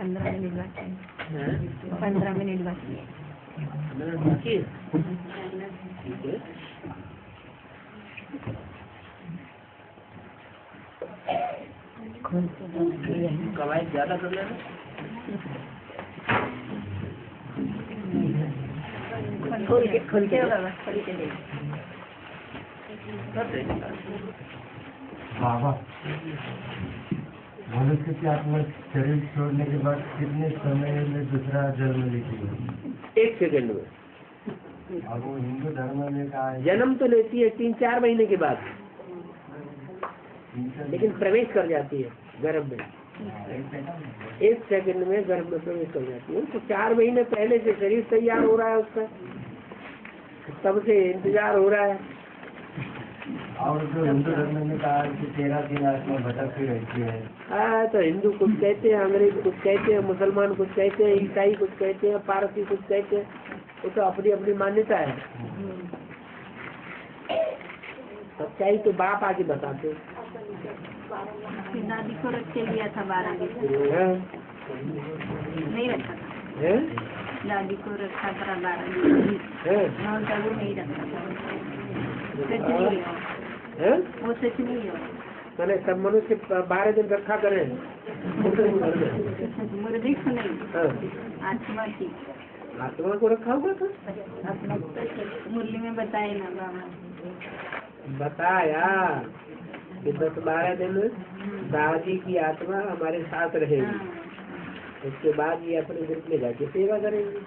15 minute बाकी है। 15 minute बाकी है। कवायद ज्यादा कर लेना। खोल के बाबा मनुष्य की आत्मा शरीर छोड़ने के बाद कितने समय में दूसरा जन्म लेती है? 1 सेकंड में। अब वो हिंदू धर्म में कहा है जन्म तो लेती है 3-4 महीने के बाद, लेकिन प्रवेश कर जाती है गर्भ में। 1 सेकंड में गर्भ में प्रवेश कर जाती है। तो 4 महीने पहले से शरीर तैयार हो रहा है उसका, तब से इंतजार हो रहा है। और जो हिंदू धर्म में कहा है कि 13 दिन आत्मा भटकती रहती है। हाँ, तो हिंदू कुछ कहते हैं, अंग्रेज कुछ कहते हैं, मुसलमान कुछ कहते हैं, ईसाई कुछ कहते हैं, पारसी कुछ कहते हैं। वो तो अपनी अपनी मान्यता है। सच्चाई तो बाप आके बताते हैं। दादी को रख के लिया था 12 दिन, नहीं रखा था। दादी को रखा था 12 दिन, वो नहीं रखा था। सच नहीं है वो, सच नहीं है। मैंने सब मनुष्य 12 दिन रखा करें। मुर्दी को नहीं, आत्मा की। आत्मा को रखा हुआ था। आत्मा मुरली में बताए ना बाबा, बताया कि 10-12 दिन दादी की आत्मा हमारे साथ रहेगी। उसके बाद ये अपने ग्रुप में जाके सेवा करेंगे।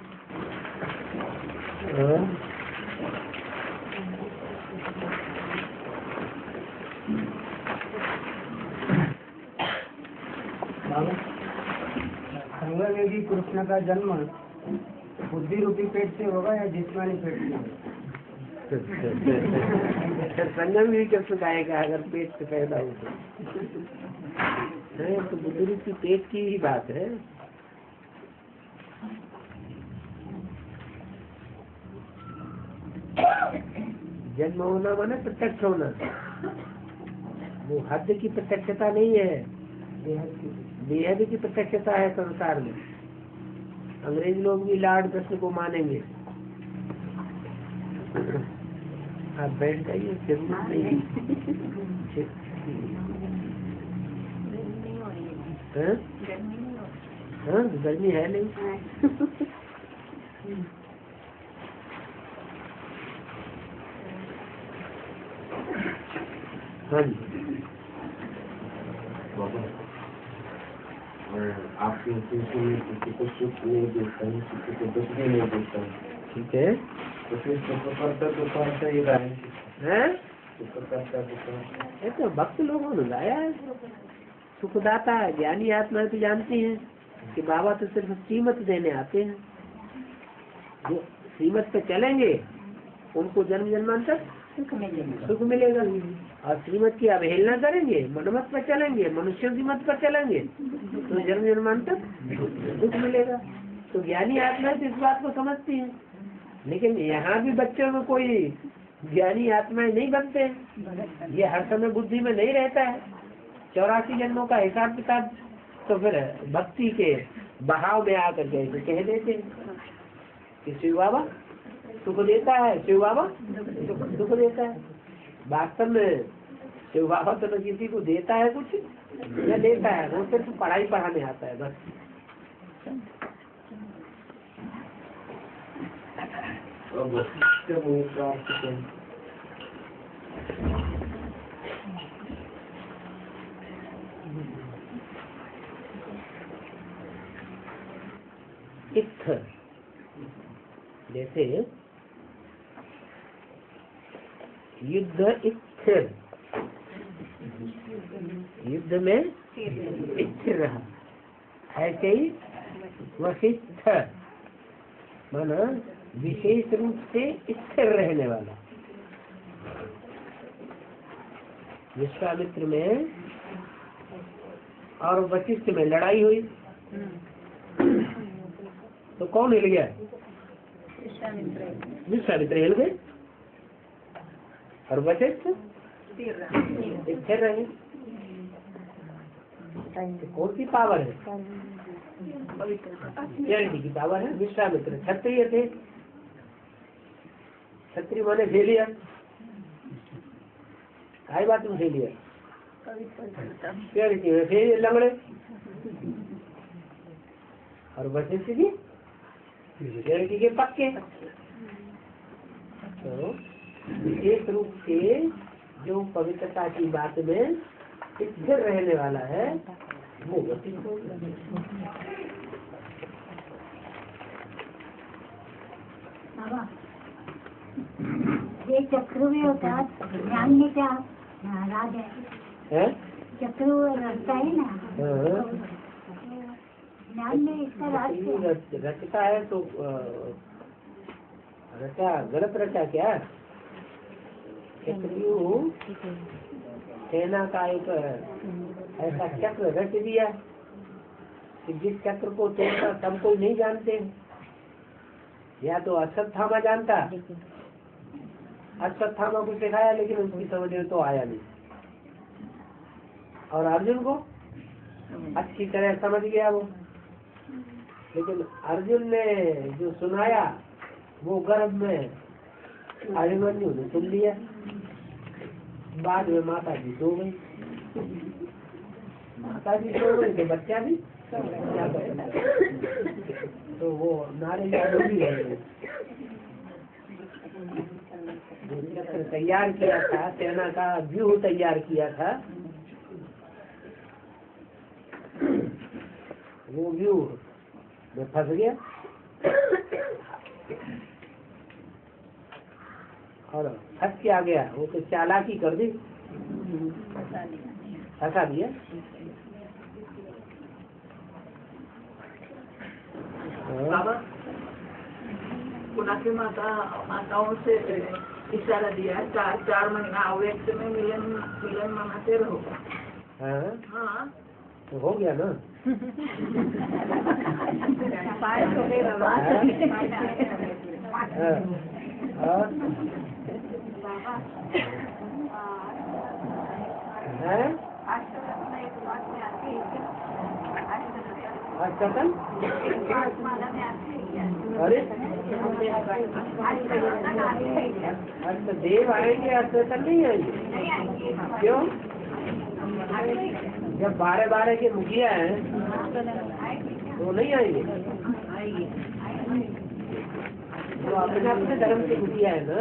संगम में भी कृष्ण का जन्म बुद्धि रूपी पेट से होगा या जिस्मानी पेट से होगा? संगम भी कैसे गाएगा अगर पेट से पैदा हो तो बुद्धि रूपी पेट की ही बात है। जन्म होना माने प्रत्यक्ष होना, वो हद की प्रत्यक्षता नहीं है, बेहद की प्रत्यक्षता है संसार में। अंग्रेज लोग भी लॉर्ड कृष्ण को मानेंगे। आप बैठ जाइए, जरूरत नहीं। हाँ, गर्मी है नहीं। हाँ जी, आपकी किसी को सुख नहीं देता है, किसी को दुख भी नहीं देता है। ठीक है। तो फिर सुख करता तो कौन सा ये गाय हैं? सुख करता ये तो भक्त लोगों ने गाया है। सुखदाता है, ज्ञानी आत्मा तो जानती है कि बाबा तो सिर्फ सीमत देने आते हैं। जो सीमत पे चलेंगे उनको जन्म जन्मांतर सुख मिलेगा, और श्रीमत की अवहेलना करेंगे, मनमत पर चलेंगे, मनुष्य की मत पर चलेंगे तो जन्म जन्मांतर दुख मिलेगा। तो ज्ञानी आत्मा तो इस बात को समझती है। लेकिन यहाँ भी बच्चों में कोई ज्ञानी आत्माएं नहीं बनते, ये हर समय बुद्धि में नहीं रहता है। 84 जन्मों का हिसाब किताब तो फिर भक्ति के बहाव में आकर के ऐसे कह देते हैं कि शिव बाबा सुख देता है, शिव बाबा सुख देता है। वास्तव में शिव बाबा तो न किसी को देता है कुछ या देता है, वो सिर्फ पढ़ाई पढ़ाने आता है बस। इत्थ जैसे युद्ध स्थिर, युद्ध में स्थिर रहा, ऐसे ही वशिष्ठ माना विशेष रूप से स्थिर रहने वाला। विश्वामित्र में और वशिष्ठ में लड़ाई हुई तो कौन हिल गया? विश्वामित्र हिल गए और वशिष्ठ स्थिर रहे। कौन सी पावर है? प्योरिटी की पावर है। विश्वामित्र क्षत्रिय थे, क्षत्रिय माने फेलियर, आई बात में फेलियर, प्योरिटी में फेलियर लंगड़े। और वशिष्ठ जी प्योरिटी के पक्के। तो विशेष रूप से जो पवित्रता की बात में स्थिर रहने वाला है वो वशिष्ठ होगा। ये चक्र भी होता है, ज्ञान में क्या राज है? चक्र रचता है ना, ज्ञान में इसका राज रचता है। तो रचा गलत रचा क्या? चक्रव्यूह सेना का एक ऐसा चक्र रच दिया कि जिस चक्र को तोड़ना सब कोई नहीं जानते। या तो अश्वत्थामा जानता, अश्वत्थामा को सिखाया लेकिन उसकी समझ में तो आया नहीं। और अर्जुन को अच्छी तरह समझ गया वो, लेकिन अर्जुन ने जो सुनाया वो गर्भ में अभिमन्यु ने सुन लिया। बाद में माता जी सो गई, माता जी सो गई तो बच्चा भी क्या करता। तो वो नारे डूबी गए। तैयार किया था, सेना का व्यूह तैयार किया था, वो व्यूह में फंस गया और फंस के आ गया। वो तो चालाकी कर दी, फंसा दिया। बाबा पुनः माताओं से इशारा दिया है, 4 महीना अव्यक्त में मिलन मनाते रहो। हाँ तो हो गया ना। अरे अच्छा, देव आएंगे, अश्वतन नहीं आएंगे? क्यों? जब 12 के मुखिया हैं तो नहीं आएंगे। तो अपने अपने धर्म के मुखिया है ना।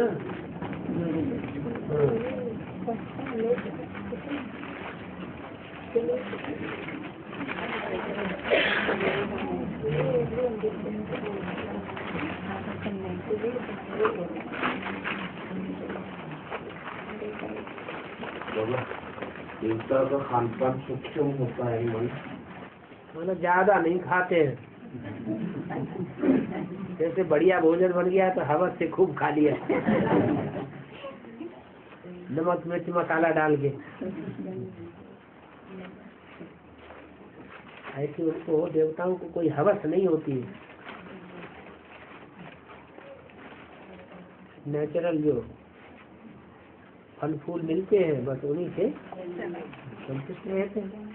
देवता का खान पान सूक्ष्म होता है, मतलब ज्यादा नहीं खाते हैं। जैसे बढ़िया भोजन बन गया तो हवस से खूब खा लिया, नमक मिर्च मसाला डाल के। ऐसे उनको देवताओं को कोई हवस नहीं होती है। नेचुरल जो फल फूल मिलते हैं बस उन्हीं से संतुष्ट रहते हैं।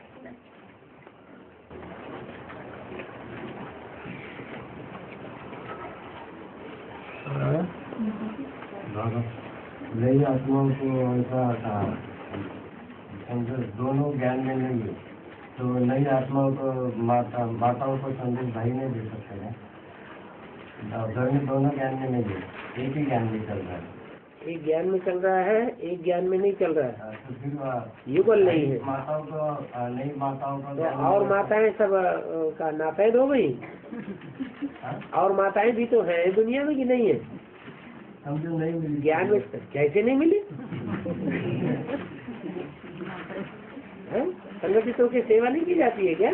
नई आत्माओं को ऐसा था, दोनों ज्ञान में नहीं है, तो नई आत्माओं को माताओं को संदेश भाई नहीं दे सकते हैं। दोनों ज्ञान में नहीं है, एक ही ज्ञान में चल रहा है। एक ज्ञान में चल रहा है, एक ज्ञान में नहीं चल रहा है। तो फिर युगल नहीं है। माताओं को नई माताओं को तो और माताएं सब का नापैद हो गई। और माताएं भी तो हैं दुनिया में कि नहीं है? समझो नहीं मिली ज्ञान में कैसे नहीं मिली? संगठितों की सेवा नहीं की जाती है क्या?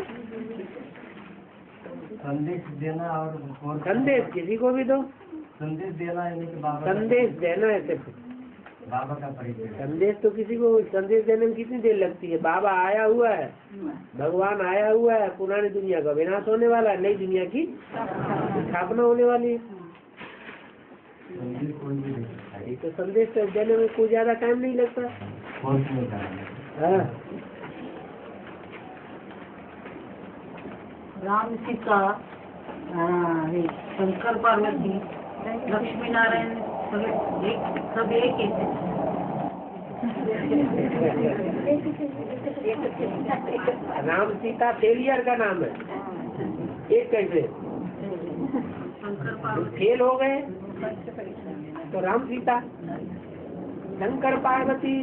संदेश देना और संदेश किसी को भी दो, संदेश देना है कि बाबा संदेश देना है सिर्फ। बाबा का परिचय। संदेश तो किसी को संदेश देने में कितनी देर लगती है? बाबा आया हुआ है, भगवान आया हुआ है, पुरानी दुनिया का विनाश होने वाला है, नई दुनिया की स्थापना होने वाली है। संदेश कोई भी दे सकता है। ये तो संदेश देने में कोई ज्यादा टाइम नहीं लगता। फोर्स में करना है। राम सीता हे शंकर पार्वती लक्ष्मी नारायण सगळे सब एक ही राम सीता फेलियर का नाम है। एक कैसे फेल हो गए तो राम सीता। शंकर पार्वती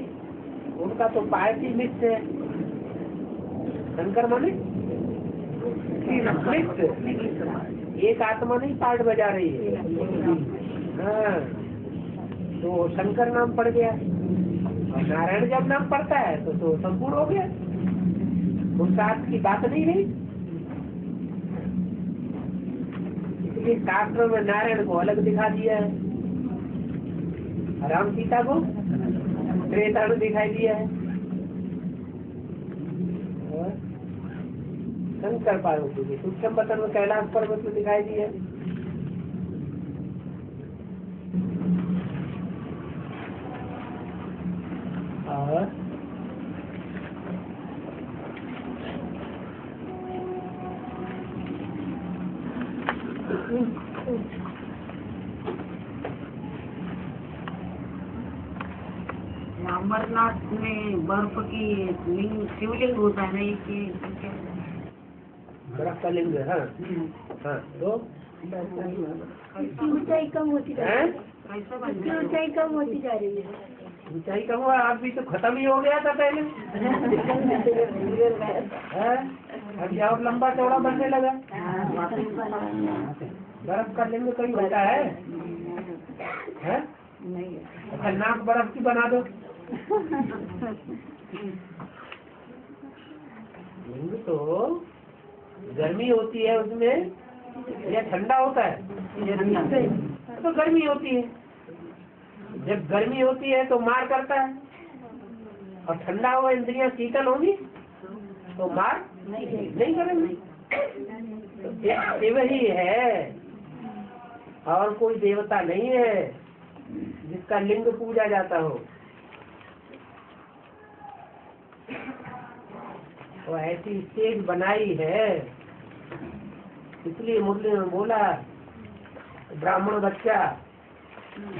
उनका तो पार्टी मिक्स है। शंकर माने मिक्स, एक आत्मा नहीं पार्ट बजा रही है। हाँ, तो शंकर नाम पड़ गया और नारायण जब नाम पड़ता है तो संपूर्ण हो गया। उस साथ की बात नहीं रही। इसलिए शास्त्रों में नारायण को अलग दिखा दिया है, राम सीता को त्रेता में दिखाई दिया है। शंकर पार्वती को सूक्ष्म पतन में कैलाश पर्वत में दिखाई दिया है। और अमरनाथ में बर्फ की लिंग शिवलिंग होता है नहीं कि बर्फ का लिंग। हाँ हाँ, तो ऊंचाई कम होती जा रही है। ऊंचाई कम होती जा रही है। ऊंचाई कम हुआ, आप भी तो खत्म ही हो गया था पहले। अभी और लंबा चौड़ा बनने लगा। बर्फ का लिंग कोई होता है? अच्छा, नाक बर्फ की बना दो। लिंग तो गर्मी होती है उसमें या ठंडा होता है? तो गर्मी होती है। जब गर्मी होती है तो मार करता है, और ठंडा हुआ इंद्रियां शीतल होंगी तो मार नहीं करेंगी। तो शिव ही है और कोई देवता नहीं है जिसका लिंग पूजा जाता हो। तो ऐसी स्टेज बनाई है, इसलिए मुरली में बोला ब्राह्मण बच्चा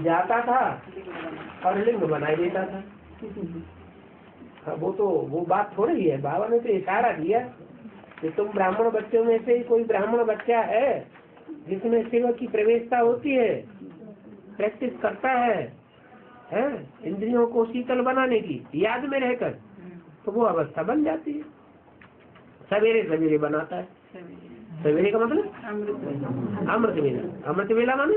जाता था और लिंग बनाई देता था। वो बात थोड़ी है, बाबा ने तो इशारा दिया कि तुम ब्राह्मण बच्चों में से कोई ब्राह्मण बच्चा है जिसमें शिव की प्रवेशता होती है, प्रैक्टिस करता है इंद्रियों को शीतल बनाने की, याद में रहकर, तो वो अवस्था बन जाती है। सवेरे सवेरे बनाता है। सवेरे का मतलब अमृत वेला। अमृत वेला माने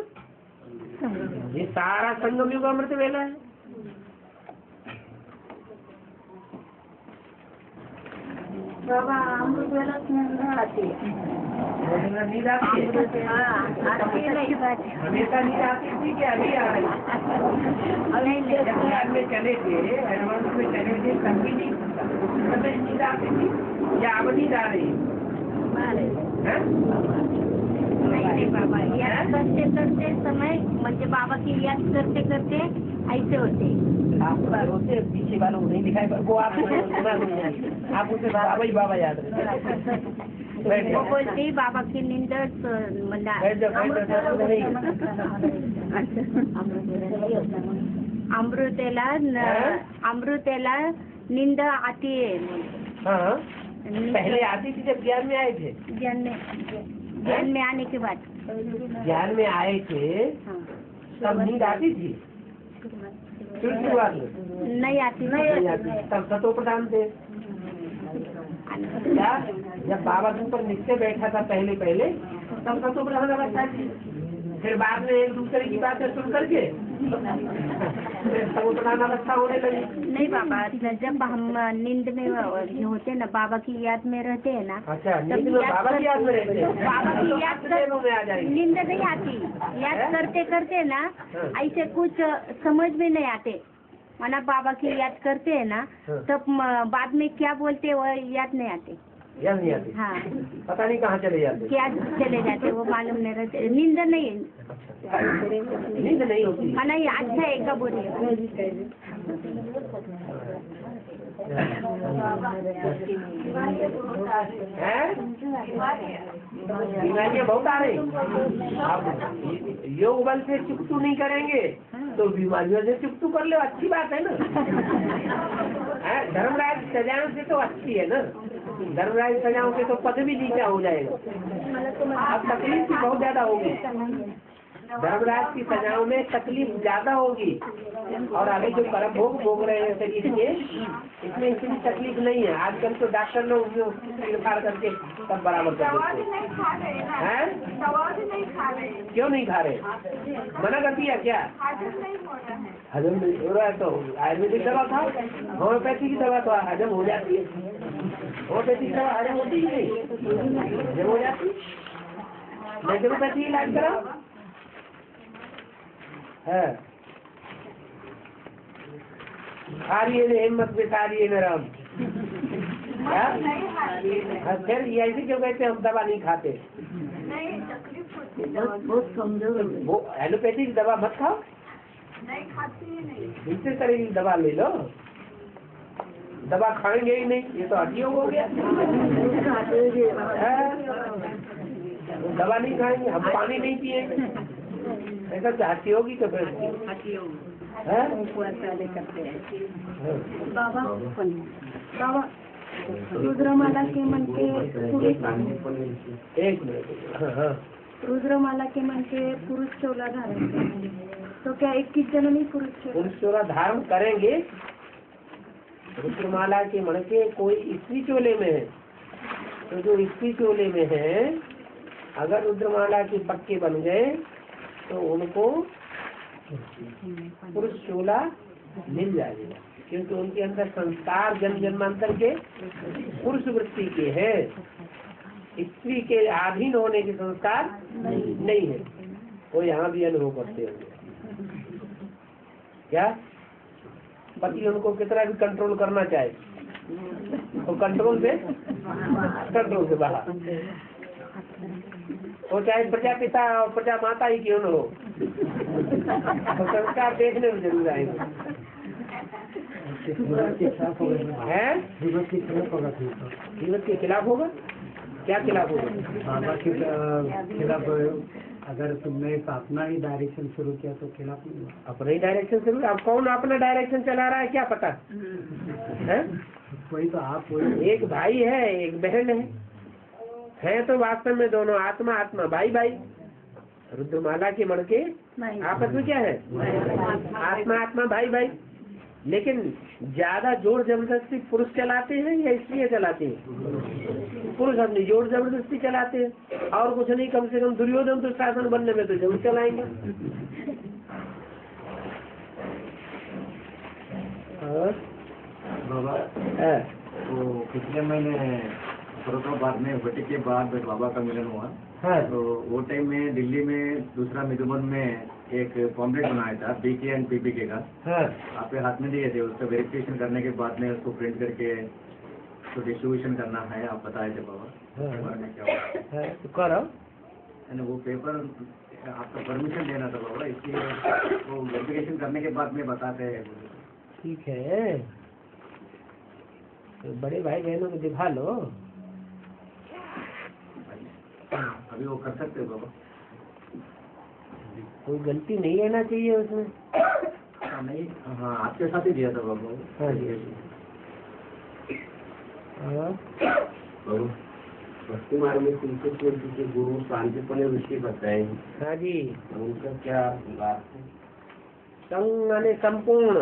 ये सारा संगम युग अमृत वेला है। बाबा अमृत वेला में आती है। नींद आती है? हमेशा नींद आती थी कि अभी आ रही? जब ध्यान में चले थे, एडवांस में चले थे, तब भी नहीं नींद आती थी या अब नींद आ रही है? नहीं बाबा, याद करते करते समय म्हणजे बाबा की याद करते करते ऐसे होते। आपको होते पीछे वालों को नहीं दिखाई, वो आपको सुना नहीं, आप उसे बाबा ही बाबा याद रहे। वो बोलते बाबा की नींद अमृतेला नींद आती है। हाँ, पहले आती थी जब ज्ञान में आए थे। ज्ञान में आने के बाद ज्ञान में आए थे तब नींद आती थी? शुरुआत में नहीं आती। तब सतो प्रधान थे क्या? जब बाबा के ऊपर निश्चय बैठा था पहले तब सतो प्रधान अवस्था थी। फिर बाद में एक दूसरे की बातें सुन करके सतो प्रधान अवस्था होने लगी। नहीं बाबा, जब हम नींद में होते ना, बाबा की याद में रहते हैं ना। अच्छा, नींद में बाबा की याद में रहते हैं? बाबा की याद में आ जाएंगे। नींद नहीं आती, याद करते करते ना ऐसे कुछ समझ में नहीं आते। माना बाबा की याद करते हैं ना, तब बाद में क्या बोलते वो याद नहीं आते। याद नहीं आती? हाँ, पता नहीं कहाँ चले जाते, क्या चले जाते वो मालूम नहीं रहते। नींद नहीं, नींद नहीं होती। माना अच्छा है का बोलिए। बीमारियाँ बहुत आ रही। आप योग बल से चुकतू नहीं करेंगे तो बीमारियों से चुकतू कर ले, अच्छी बात है ना। धर्मराज सजाओं से तो अच्छी है ना, धर्मराज सजाओं से तो पद भी नीचा हो जाएगा। अब तकलीफ भी बहुत ज्यादा होगी, धर्मराज की सजाओं में तकलीफ ज्यादा होगी। और अभी जो कर्म भोग भोग रहे हैं शरीर के, इसमें इतनी तकलीफ नहीं है। आजकल तो डॉक्टर लोग फाड़ करके सब बराबर कर देते हैं। क्यों नहीं खा रहे? मना कर दिया क्या? हजम नहीं हो रहा है तो आयुर्वेदिक दवा खाओ, होम्योपैथी की दवा तो हजम हो जाती है। होम्योपैथी की दवा हजम होती ही नहीं, हजम हो जाती। नेचुरोपैथी इलाज कराओ है। हारिए ने हिम्मत में सारिए में राम। फिर ये ऐसे क्यों कहते हम दवा नहीं खाते? बहुत कमजोर वो एलोपैथिक दवा मत खाओ, नहीं खाती है, नहीं दूसरे तरह की दवा ले लो। दवा खाएंगे ही नहीं, ये तो हड्डियों हो गया। दवा नहीं खाएंगे, हम पानी नहीं पिएंगे, ऐसा चाहती होगी तो फिर बाबा बाबा रुद्रमाला के मन के एक मिनट। हाँ, रुद्रमाला के मन के पुरुष चोला धारण करेंगे तो क्या 21 जन नहीं पुरुष चोला धारण करेंगे? रुद्रमाला के मन के कोई स्त्री चोले में है तो जो स्त्री चोले में है, अगर रुद्रमाला के पक्के बन गए तो उनको पुरुष चोला मिल जाएगा, क्योंकि उनके अंदर संस्कार जन्म जन्मांतर के पुरुष वृत्ति के है, स्त्री के अधीन होने के संस्कार नहीं है। वो यहाँ भी अनुभव करते होंगे क्या? पति उनको कितना भी कंट्रोल करना चाहे तो कंट्रोल से बाहर, वो चाहे प्रजापिता और प्रजा माता ही क्यों न हो, तो संस्कार देखने में जरूर आएगा। है जीवत के खिलाफ होगा, जीवत के खिलाफ होगा? क्या खिलाफ होगा? बाबा के खिलाफ। अगर तुमने अपना ही डायरेक्शन शुरू किया तो खिलाफ नहीं होगा। अपना ही डायरेक्शन शुरू? अब कौन अपना डायरेक्शन चला रहा है क्या पता है? कोई तो आप कोई एक भाई है एक बहन है तो वास्तव में दोनों आत्मा आत्मा भाई भाई। रुद्रमाला के मण के आपस में क्या है? आत्मा आत्मा भाई भाई। लेकिन ज्यादा जोर जबरदस्ती पुरुष चलाते हैं या स्त्रियाँ चलाती हैं? पुरुष अपनी जोर जबरदस्ती चलाते हैं, और कुछ नहीं। कम से कम दुर्योधन तो शासन बनने में तो जरूर चलाएंगे। बाबा तो पिछले महीने फरुखाबाद में भट्टी के बाद बाबा का मिलन हुआ। हाँ। तो वो टाइम में दिल्ली में दूसरा मिधुबन में एक पॉम्पलेट बनाया था बीके एंड पीपीके का। हाँ। आपके हाथ में दिए थे, उसका वेरिफिकेशन करने के बाद में उसको प्रिंट करके तो डिस्ट्रीब्यूशन करना है, आप बताए थे बाबा। हाँ। बारे में क्या हुआ? तो करो। वो पेपर आपका परमिशन देना था बाबा, इसलिए वो वेरिफिकेशन करने के बाद में बताते हैं। ठीक है, तो बड़े भाई बहनों को दिखा लो। अभी वो कर सकते हो बाबा? कोई गलती नहीं रहना चाहिए उसमें। नहीं, हाँ आपके साथ ही दिया था बाबा। हाँ जी। हाँ। भक्ति मार्ग में तुलसीपुर जी के गुरु शांतिपने ऋषि बताए। हाँ जी। उनका क्या बात है? संग माने संपूर्ण,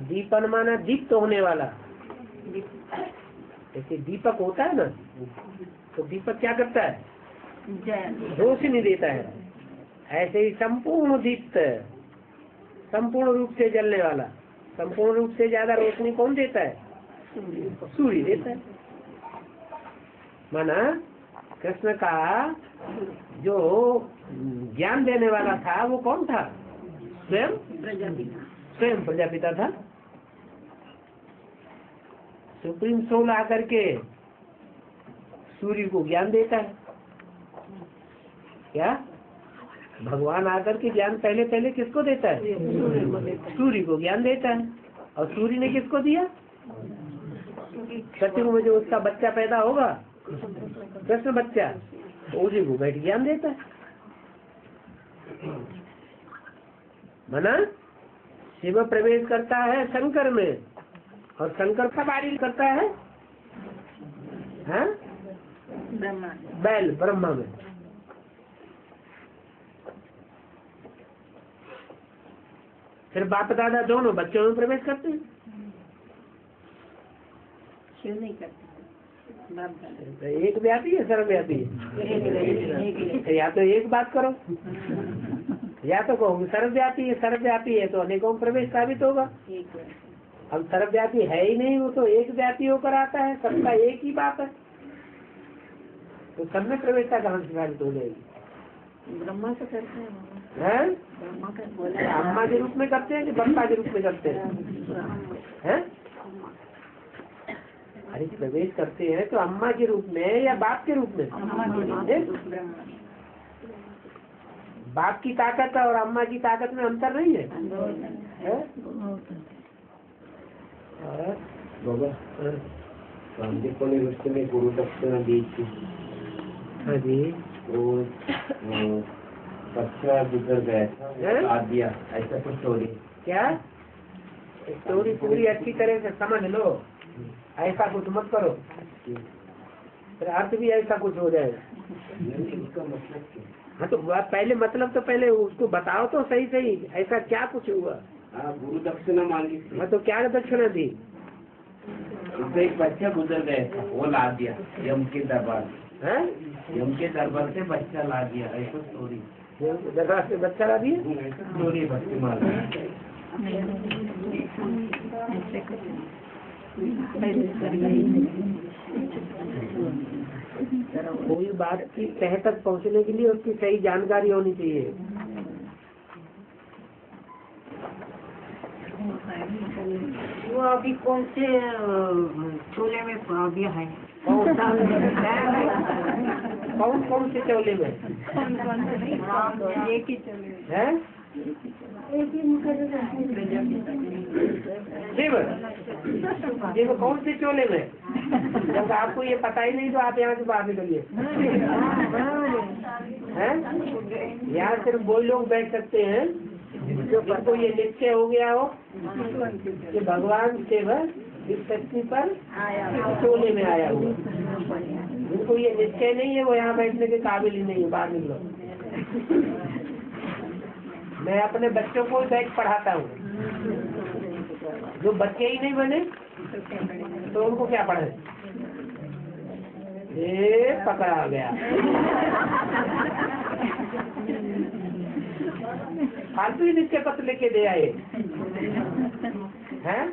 दीपन माना दीप्त होने वाला। जैसे दीपक होता है ना, तो दीपक क्या करता है? रोशनी देता है। ऐसे ही संपूर्ण दीप्त, संपूर्ण रूप से जलने वाला। संपूर्ण रूप से ज्यादा रोशनी कौन देता है? सूर्य देता है। माना कृष्ण का जो ज्ञान देने वाला था वो कौन था? स्वयं प्रजापिता था। सुप्रीम सोल आकर के सूर्य को ज्ञान देता है। क्या भगवान आकर के ज्ञान पहले पहले किसको देता है? सूर्य को ज्ञान देता है। और सूर्य ने किसको दिया? सतयुग में जो उसका बच्चा पैदा होगा, कृष्ण बच्चा, उसी को बैठ ज्ञान देता है। माना शिव प्रवेश करता है शंकर में, और शंकर का बारी करता है बैल ब्रह्मा में। फिर बाप दादा दोनों बच्चों में प्रवेश करते हैं। शिव नहीं करते, तो एक व्यापी है, सर्वव्यापी है। या तो एक बात करो, या तो कहो सर्वव्यापी है, सर्वव्यापी है तो अनेकों में प्रवेश साबित होगा। अब सर्वव्यापी है ही नहीं, वो तो एक व्यापी होकर आता है, सबका एक ही बात है, तो सब में प्रवेशता कहाँ से साबित हो जाएगी? ब्रह्मा से करते हैं? ब्रह्मा का बोला अम्मा के रूप में करते हैं कि बप्पा के रूप में करते हैं? अरे प्रवेश करते हैं तो अम्मा के रूप में या बाप के रूप में? बाप की ताकत और अम्मा की ताकत में अंतर नहीं है, बाबा सांदीपनी ऋषि ने गुरु दक्षिणा दी थी। हाँ जी। वो बच्चा गुजर गया था, ला दिया, ऐसा कुछ स्टोरी। क्या स्टोरी पूरी अच्छी तरह से समझ लो, ऐसा कुछ मत करो, फिर अर्थ भी ऐसा कुछ हो जाएगा। इसका मतलब क्या? हाँ तो पहले मतलब तो पहले उसको बताओ तो सही सही, ऐसा क्या कुछ हुआ? गुरु दक्षिणा मांगी थी। हाँ तो क्या दक्षिणा दी? उससे एक बच्चा गुजर गया था, वो ला दिया यम के दरबार है? यम के दरबार से बच्चा ला दिया, ऐसा स्टोरी। दरबार से बच्चा ला दिया? ऐसा स्टोरी भक्ति माल। कोई बात की तह तक पहुंचने के लिए उसकी सही जानकारी होनी चाहिए। वो अभी कौन से चोले में अभी है? कौन कौन से चोले में एक ही चोले है? शिव कौन से चोले में? जब आपको ये पता ही नहीं तो आप यहाँ से बाहर निकलिए। यहाँ सिर्फ वो लोग बैठ सकते हैं जिनको ये निश्चय हो गया हो कि भगवान शिव इस शक्ति पर चोले में आया हुआ। जिनको ये निश्चय नहीं है वो यहाँ बैठने के काबिल ही नहीं है, बाहर निकलो। मैं अपने बच्चों को बैठ पढ़ाता हूँ, जो बच्चे ही नहीं बने तो उनको क्या पढ़े? ये पकड़ा गया। फालतू ही निश्चय पत्र लेके दे आए हैं?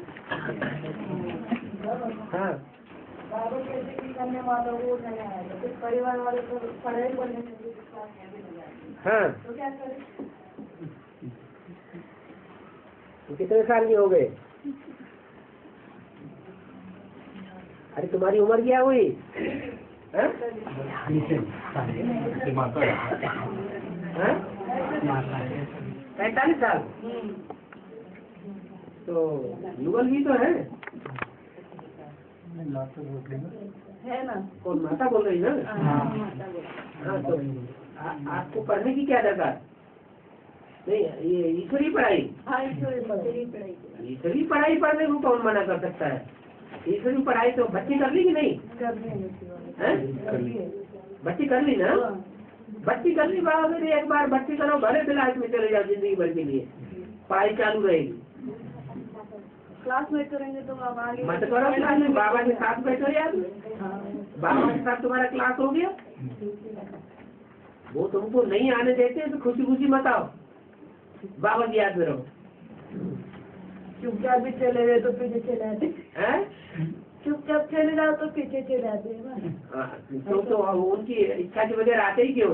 हाँ परिवार वाले को पढ़ाई करने हाँ। तो कितने साल के हो गए? अरे तुम्हारी उम्र क्या हुई? 45 साल। तो युगल भी तो है ना? कौन माता बोल रही ना? हाँ तो आपको पढ़ने की क्या दरकार? नहीं, ये ईश्वरी पढ़ाई, ईश्वरी पढ़ाई पढ़ने को कौन मना कर सकता है? ईश्वरी पढ़ाई तो बच्ची कर ली कि नहीं? बच्ची कर ली ना? बच्ची कर ली बाबा, मेरे एक बार बच्ची करो, भले क्लास में चले जाओ, जिंदगी भर के लिए पढ़ाई चालू रहेगी। क्लास में करेंगे तो आप आगे मत करो क्लास में, बाबा के साथ बैठो यार। बाबा के साथ तुम्हारा क्लास हो गया, वो तुमको नहीं आने देते तो खुशी खुशी मत आओ, बाबा की याद में रहो। चुपचाप भी चले गए तो पीछे चले आते, हैं? चुपचाप चले जाओ तो पीछे चले आते। तो उनकी इच्छा की वजह आते ही क्यों?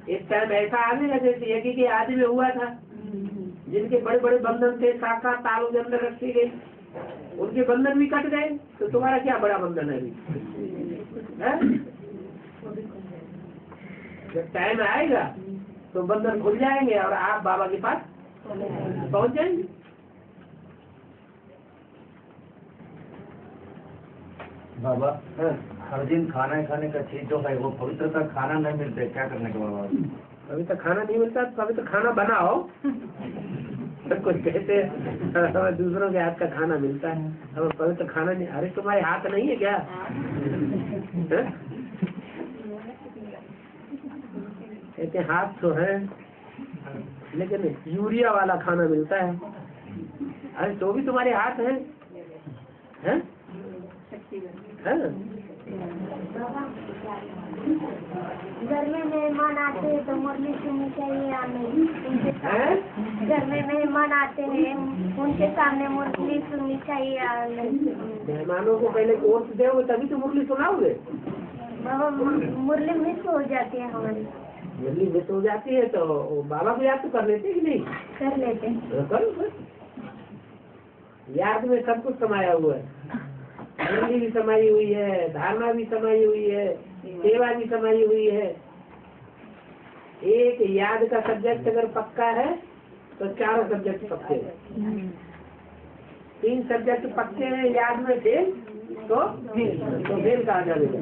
इस टाइम ऐसा आने लगे यज्ञ के आदि में हुआ था, जिनके बड़े बड़े बंधन थे, साक्षात तालों के अंदर रखी गई, उनके बंधन भी कट गए, तो तुम्हारा क्या बड़ा बंधन है अभी? जब टाइम आएगा तो बंधन खुल जाएंगे और आप बाबा के पास पहुंच जाएंगे। बाबा हाँ। हर दिन खाना खाने का चीज जो है वो पवित्रता खाना नहीं मिलते, क्या करने का बाबा? कभी तो खाना नहीं मिलता, कभी तो खाना बनाओ। सब कुछ कहते हैं दूसरों के हाथ का खाना मिलता है, अब पवित्र खाना नहीं। अरे तुम्हारे हाथ नहीं है क्या? कहते हाथ तो है लेकिन यूरिया वाला खाना मिलता है। अरे तो भी तुम्हारे हाथ है, हैं? घर में मेहमान आते हैं तो मुरली सुननी चाहिए या नहीं? घर में मेहमान आते हैं उनके सामने मुरली सुननी चाहिए या नहीं? मेहमानों को पहले कोर्स दोगे तभी तो मुरली सुनाओगे। बाबा मुरली मिस हो जाती है हमारी। मुरली मिस हो जाती है तो बाबा को याद तो कर लेते कि नहीं? कर लेते हैं। करो, याद में सब कुछ समाया हुआ है। मुरली भी समाई हुई है, धारणा भी समाई हुई है, सेवा भी समाई हुई है। एक याद का सब्जेक्ट अगर पक्का है तो चारों सब्जेक्ट पक्के हैं। 3 सब्जेक्ट पक्के हैं याद में फेल तो फेल कहा जाएगा।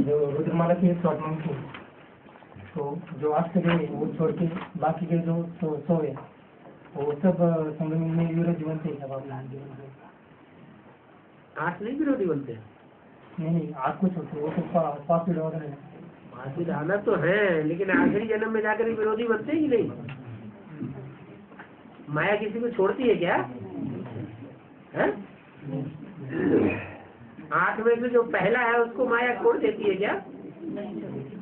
जो रुद्रमाला की शॉर्ट नोट थी, तो जो आज से गए वो छोड़ के बाकी के जो सोए वो सब संगम में विरोधी बनते हैं। अब लहान जीवन है 8 नहीं विरोधी बनते हैं। नहीं आज कुछ होते वो तो पास विरोध है। फांसी आना तो है लेकिन आखिरी जन्म में जाकर विरोधी बनते हैं कि नहीं? माया किसी को छोड़ती है क्या? है? 8 में से जो पहला है उसको माया छोड़ देती है क्या?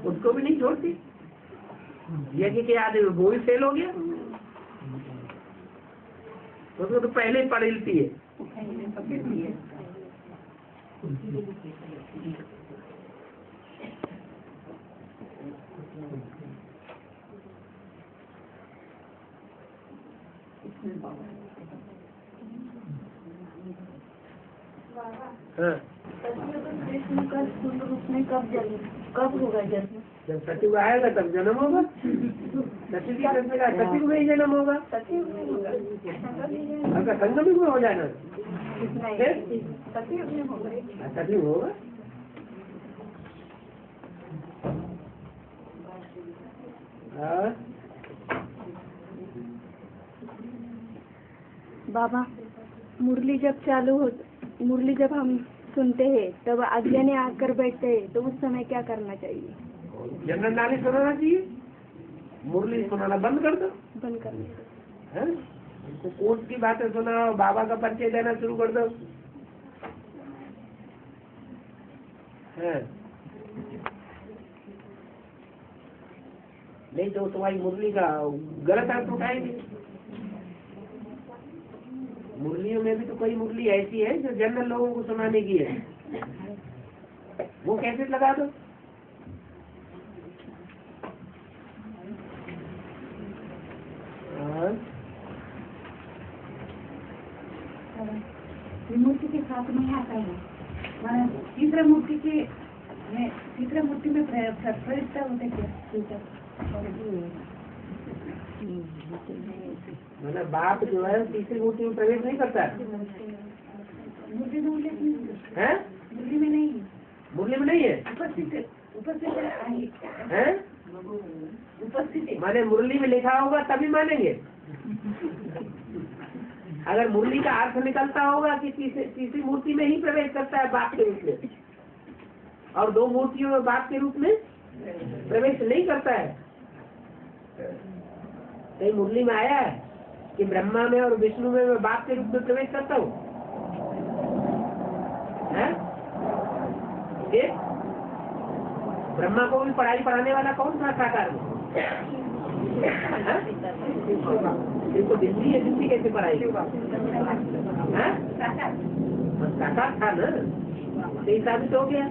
उसको भी नहीं छोड़ती। यज्ञ के आदमी वो भी फेल हो गया, उसको तो पहले ही पढ़ लेती है। हाँ। कृष्ण का स्थूल रूप में कब होगा जन्म? जब सतयुग आएगा तब जन्म होगा। सतयुग की कृष्ण का सतयुग में ही जन्म होगा। सतयुग में होगा। अगर संगम में हो जाना सतयुग में होगा। सतयुग होगा। बाबा मुरली जब हम सुनते हैं तब अज्ञानी आकर बैठते हैं तो उस समय क्या करना चाहिए? जनरल नॉलेज सुनाना चाहिए। मुरली सुनाना बंद कर दो। बंद करना है? उसको कोर्स की बातें सुनाओ, बाबा का परिचय देना शुरू कर दो। है? नहीं तो तुम्हारी मुरली का गलत अर्थ उठाएंगे। मुरलियों में भी तो कोई मुरली ऐसी है जो जनरल लोगों को सुनाने की है, वो कैसे लगा दो। मूर्ति के साथ नहीं आता है। तीसरा मूर्ति में प्रविष्ट होते क्या? मतलब बाप जो है तीसरी मूर्ति में प्रवेश नहीं करता है। मुरली हैं? मुरली में नहीं, मुरली में नहीं है। उपस्थित माने मुरली में लिखा होगा तभी मानेंगे। अगर मुरली का अर्थ निकलता होगा कि तीसरी मूर्ति में ही प्रवेश करता है बाप के रूप में, और 2 मूर्तियों में बाप के रूप में प्रवेश नहीं करता है। कहीं मुरली में आया है कि ब्रह्मा में और विष्णु में मैं बाप के रूप में प्रवेश करता हूँ? ब्रह्मा को भी पढ़ाई पढ़ाने वाला कौन था साकार में? इनको दिल्ली है, दिल्ली कैसे पढ़ाई? साकार था ना, तो साबित हो गया।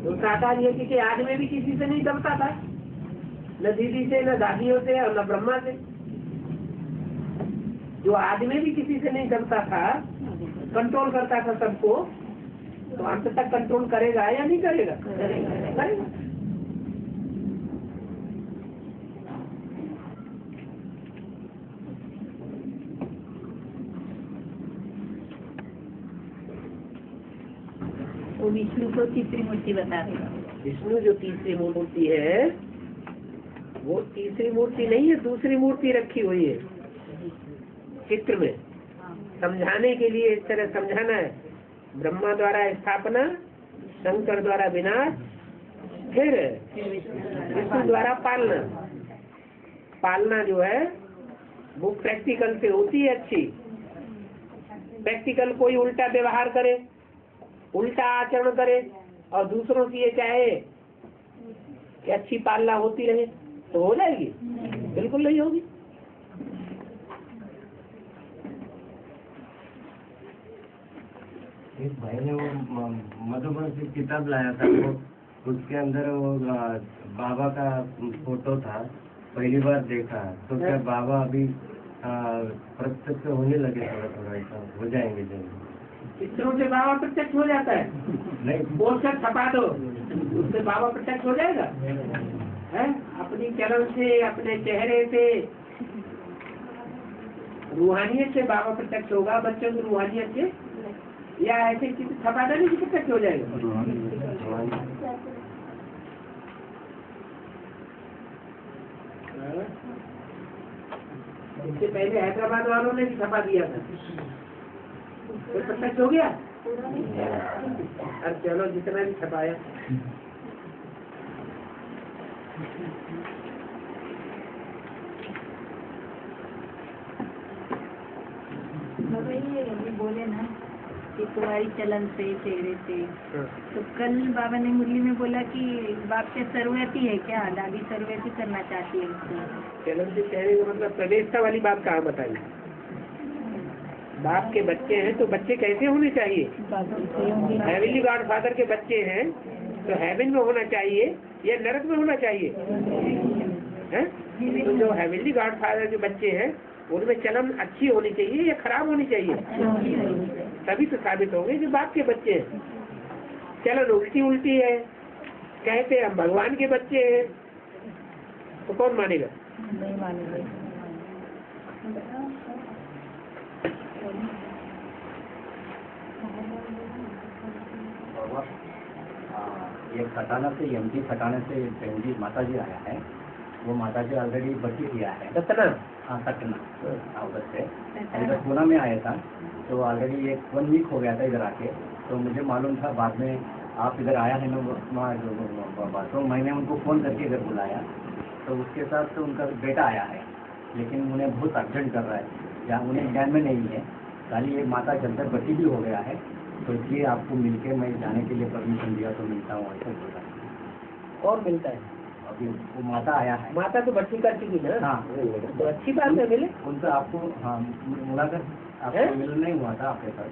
तो साकार ये कि आदमी भी किसी से नहीं दबता था, न दीदी से, न दादियों से और न ब्रह्मा से। जो आदमी भी किसी से नहीं डरता था, कंट्रोल करता था सबको, तो अंत तक कंट्रोल करेगा या नहीं करेगा? करेगा। वो विष्णु को तीसरी मूर्ति बता देगा। विष्णु जो तीसरी मूर्ति है, वो तीसरी मूर्ति नहीं है, दूसरी मूर्ति रखी हुई है चित्र में, समझाने के लिए। इस तरह समझाना है, ब्रह्मा द्वारा स्थापना, शंकर द्वारा विनाश, फिर विष्णु द्वारा पालना। पालना जो है वो प्रैक्टिकल से होती है अच्छी। प्रैक्टिकल कोई उल्टा व्यवहार करे, उल्टा आचरण करे और दूसरों की ये चाहे कि अच्छी पालना होती रहे, तो हो जाएगी? बिल्कुल नहीं होगी। एक भाई ने वो मधुबन से किताब लाया था, वो उसके अंदर वो बाबा का फोटो था, पहली बार देखा। तो क्या बाबा अभी प्रत्यक्ष होने लगे? थोड़ा थोड़ा ऐसा हो जाएंगे जल्दी? चित्रों से बाबा प्रत्यक्ष हो जाता है? नहीं, पोस्टर छपा दो, उससे बाबा प्रत्यक्ष हो जाएगा? है अपनी चलन से, अपने चेहरे से, रूहानियत से बाबा प्रत्यक्ष होगा। बच्चों की रूहानियत से, या ऐसे चित्र छपा देने से प्रत्यक्ष हो जाएगा? इससे पहले हैदराबाद वालों ने भी छपा दिया था, फिर प्रत्यक्ष हो गया। अब चलो जितना भी छपाया। बाबा ये अभी बोले ना कि तुम्हारी चलन से, चेहरे से, तो कल बाबा ने मुरली में बोला कि बाप के सर्वयती है क्या? दादी सर्वयती करना चाहती है उसको। चलन से चेहरे का मतलब प्रवेशता वाली बात कहाँ बताई? बाप के बच्चे हैं तो बच्चे कैसे होने चाहिए? हेवनली गॉडफादर के बच्चे हैं तो हेवन में होना चाहिए या नरक में होना चाहिए? हैं? तो जो हेवनली गॉडफादर के बच्चे हैं उनमें चलन अच्छी होनी चाहिए या खराब होनी चाहिए? तभी तो साबित होंगे कि बाप के बच्चे हैं। चलन उल्टी उल्टी है, कहते हम भगवान के बच्चे हैं, तो कौन मानेगा? नहीं मानेंगे। ये खटाना से, एमपी खटाने से बहन माता जी आया है। वो माता जी ऑलरेडी बची दिया है। सतना? हाँ, सटना। हाँ, उधर से इधर पूना में आया था, तो ऑलरेडी 1 वीक हो गया था इधर आके। तो मुझे मालूम था, बाद में आप इधर आया है ना, तो मैंने उनको फ़ोन करके इधर बुलाया। तो उसके साथ तो उनका बेटा आया है, लेकिन उन्हें बहुत अर्जेंट कर रहा है, जहाँ उन्हें ज्ञान में नहीं है। खाली एक माता के अंदर बच्ची भी हो गया है, तो इसलिए आपको मिलके मैं जाने के लिए परमिशन दिया तो मिलता हूँ, ऐसा बोल रहा है। और मिलता है? अभी वो माता आया है। माता तो भर्ती कर चुकी ना? हाँ, तो अच्छी बात है, मिले। उनका आपको, हाँ, मुलाकात आपको मिल नहीं हुआ था आपके साथ।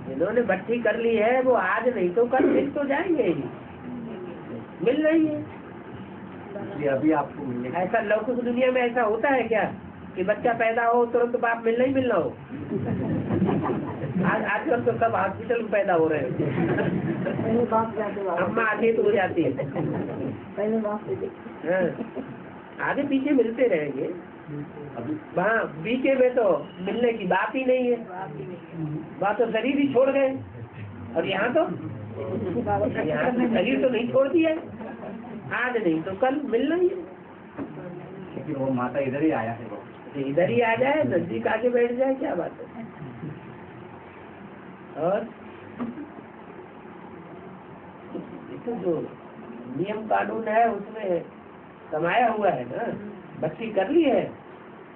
जिन्होंने भर्ती कर ली है वो आज नहीं तो कल मिल तो जाएंगे ही, मिल रही है। इसलिए अभी आपको मिलने ऐसा लौकिक दुनिया में ऐसा होता है क्या कि बच्चा पैदा हो तुरंत बाप मिलना ही मिलना हो? आजकल तो सब हॉस्पिटल में पैदा हो रहे हैं। अम्मा आगे तो हो जाती है, आगे पीछे मिलते रहेंगे। वहाँ बीचे में तो मिलने की बात ही नहीं है, वहाँ तो शरीर ही छोड़ गए। और यहाँ तो शरीर तो नहीं छोड़ दिया, आज नहीं तो कल मिलना ही है। क्योंकि वो माता इधर ही आया है, वो इधर ही आ जाए, नजदीक आके बैठ जाए, क्या बात है। और तो जो नियम कानून है उसमें समाया हुआ है ना, बच्ची कर ली है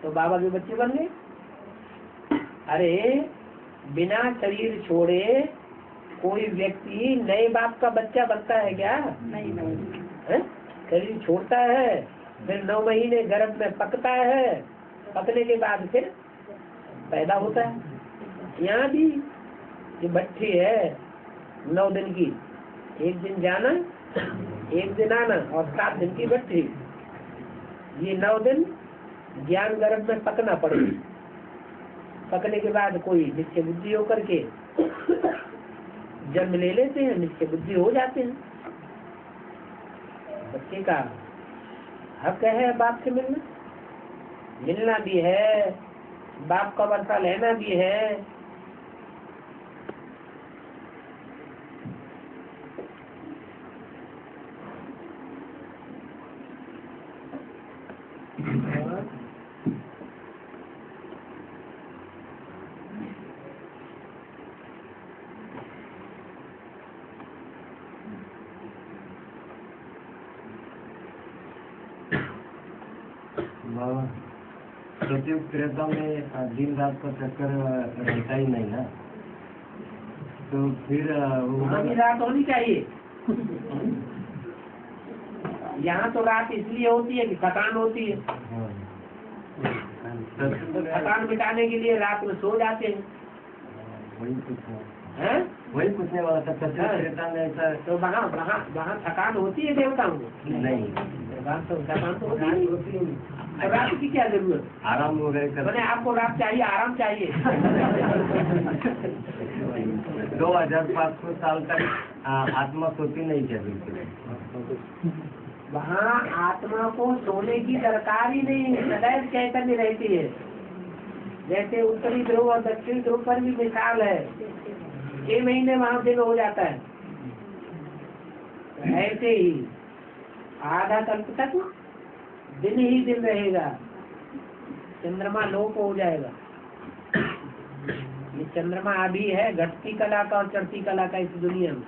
तो बाबा के बच्चे बन गए। अरे बिना शरीर छोड़े कोई व्यक्ति नए बाप का बच्चा बनता है क्या? नहीं। शरीर छोड़ता है, फिर 9 महीने गर्भ में पकता है, पकने के बाद फिर पैदा होता है। यहाँ भी ये भट्ठी है 9 दिन की, 1 दिन जाना 1 दिन आना और 7 दिन की भट्ठी। ये 9 दिन ज्ञान गर्भ में पकना पड़ेगा, पकने के बाद कोई निश्चय बुद्धि होकर के जन्म ले लेते हैं, निश्चय बुद्धि हो जाते हैं। बच्चे का हक है बाप से मिलना भी है, बाप का वर्षा लेना भी है। बाबा सतयुग त्रेता में दिन रात का चक्कर रहता ही नहीं ना, तो फिर वही रात होनी चाहिए। यहाँ तो रात इसलिए होती है कि थकान होती है, थकान मिटाने के लिए रात में सो जाते हैं। वही पूछने वाला था, सतयुग त्रेता में ऐसा तो वहाँ थकान होती है देवताओं को? नहीं, थकान तो होती है। रात की क्या जरूरत? आराम वगैरह कर मैंने आपको रात चाहिए, आराम चाहिए। 2500 साल तक आत्मा सोती नहीं क्या बिल्कुल? वहाँ आत्मा को सोने की दरकार ही नहीं, सदैव चैतन्य रहती है। जैसे उत्तरी ध्रुव और दक्षिणी ध्रुव पर भी मिसाल है, 6 महीने वहाँ दिन हो जाता है, ऐसे ही आधा कल्प तक दिन ही दिन रहेगा, चंद्रमा लोप हो जाएगा। ये चंद्रमा अभी है घटती कला का और चढ़ती कला का इस दुनिया में।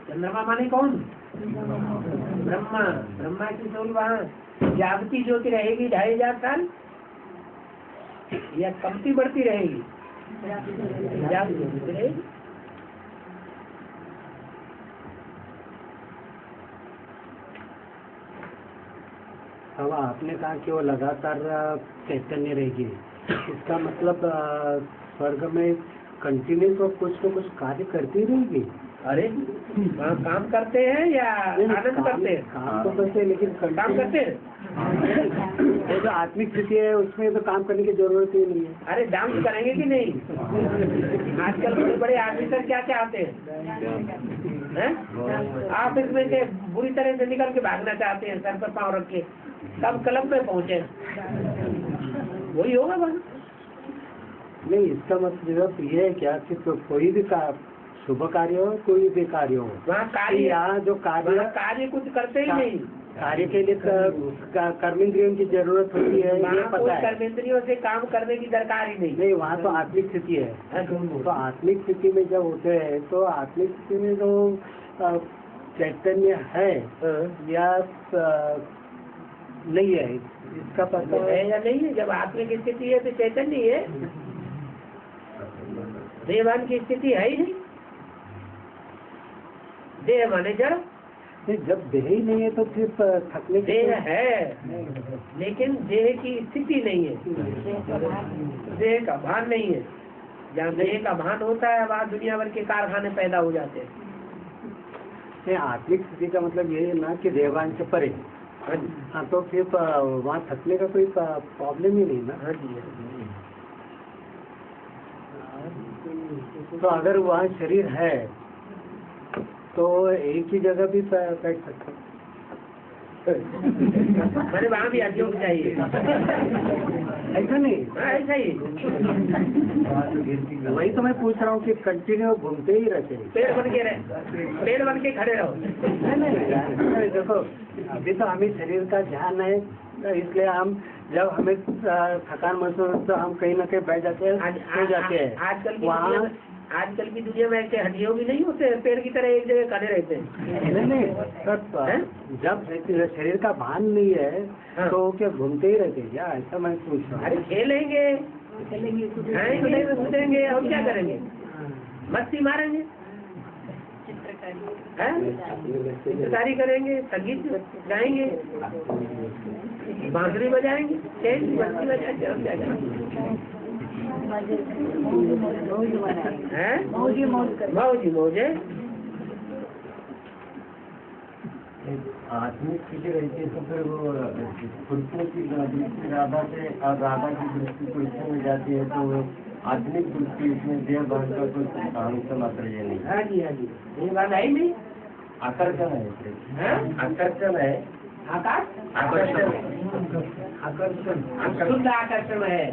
चंद्रमा माने कौन? ब्रह्मा। ब्रह्मा की सोल वहाँ जागती ज्योति रहेगी 2500 साल या कमती बढ़ती रहेगी? जागती ज्योति रहेगी। अब आपने कहा कि वो लगातार चैतन्य रहेगी, इसका मतलब स्वर्ग में कंटिन्यूस वो कुछ न कुछ कार्य करती रहेगी? अरे काम करते हैं या आनंद करते हैं? काम तो करते हैं, लेकिन काम करते हैं। वो जो आत्मिक स्थिति है उसमें तो काम करने की जरूरत ही नहीं है। अरे डांस करेंगे कि नहीं? आजकल बड़े बड़े ऑफिसर क्या चाहते हैं? आप इसमें से बुरी तरह से निकल के भागना चाहते हैं, सर पर पाँव रख के, तब क्लब में पहुँचे। वही होगा बस। नहीं, इसका मतलब ये है क्या कि कोई भी शुभ कार्य हो, कोई भी कार्य हो, वहाँ कार्य, यहाँ जो कार्य कुछ करते ही नहीं। कार्य के लिए कर्मेंद्रियों की जरूरत होती है, ये पता है। कर्मेंद्रियों से काम करने की दरकार ही नहीं। वहाँ तो आत्मिक स्थिति है। तो आत्मिक स्थिति में जब होते हैं तो आत्मिक स्थिति में जो चैतन्य है या नहीं है, इसका पता है या नहीं है? जब आत्मिक स्थिति है तो चैतन्य है, देवान की स्थिति है ही नहीं। देह माने जड़। जब देह ही नहीं है तो फिर थकने की देह है, लेकिन देह की स्थिति नहीं है, देह का भान नहीं है। जहाँ देह का भान होता है वहाँ दुनिया भर के कारखाने पैदा हो जाते हैं। आत्मिक स्थिति का मतलब ये है ना कि देवान से परे। हाँ, तो फिर वहाँ थकने का कोई प्रॉब्लम ही नहीं ना। हाँ जी। तो अगर वहाँ शरीर है तो एक ही जगह भी बैठ सकता है। मैंने वहाँ भी अध्यक्ष चाहिए। ऐसा नहीं? ऐसा ही। वही तो मैं पूछ रहा हूँ कि कंटिन्यू घूमते ही रहते हैं। पेड़ बन के खड़े रहो। नहीं, देखो अभी तो हमें शरीर का ध्यान है, इसलिए हम जब हमें थकान महसूस तो हम कहीं ना कहीं बैठ जाते हैं, सो जाते हैं। आजकल की दुनिया में ऐसे हड्डियों भी नहीं होते, पेड़ की तरह एक जगह खड़े रहते हैं। नहीं, जब शरीर का भान नहीं है तो क्या घूमते ही रहते हैं क्या? ऐसा मैं पूछ रहा हूँ। अरे खेलेंगे, कूदेंगे और क्या करेंगे? मस्ती मारेंगे, चित्रकारी करेंगे, संगीत गाएंगे, बांसुरी बजाएंगे, बंसी बजाएंगे और क्या करेंगे? मौजी मौजे। आत्मिक चीजें रहती है तो फिर वो पुरुषों की दृष्टि राधा से और राधा की दृष्टि पुरुषों में जाती है, तो वो आत्मिक दृष्टि इसमें देह भान का कुछ आंसर मात्र ये नहीं। हाँ जी, हाँ जी, ये बात आई नहीं। आकर्षण है, आकर्षण है, आकाश आकर्षण आकर्षण शुद्ध आकर्षण है।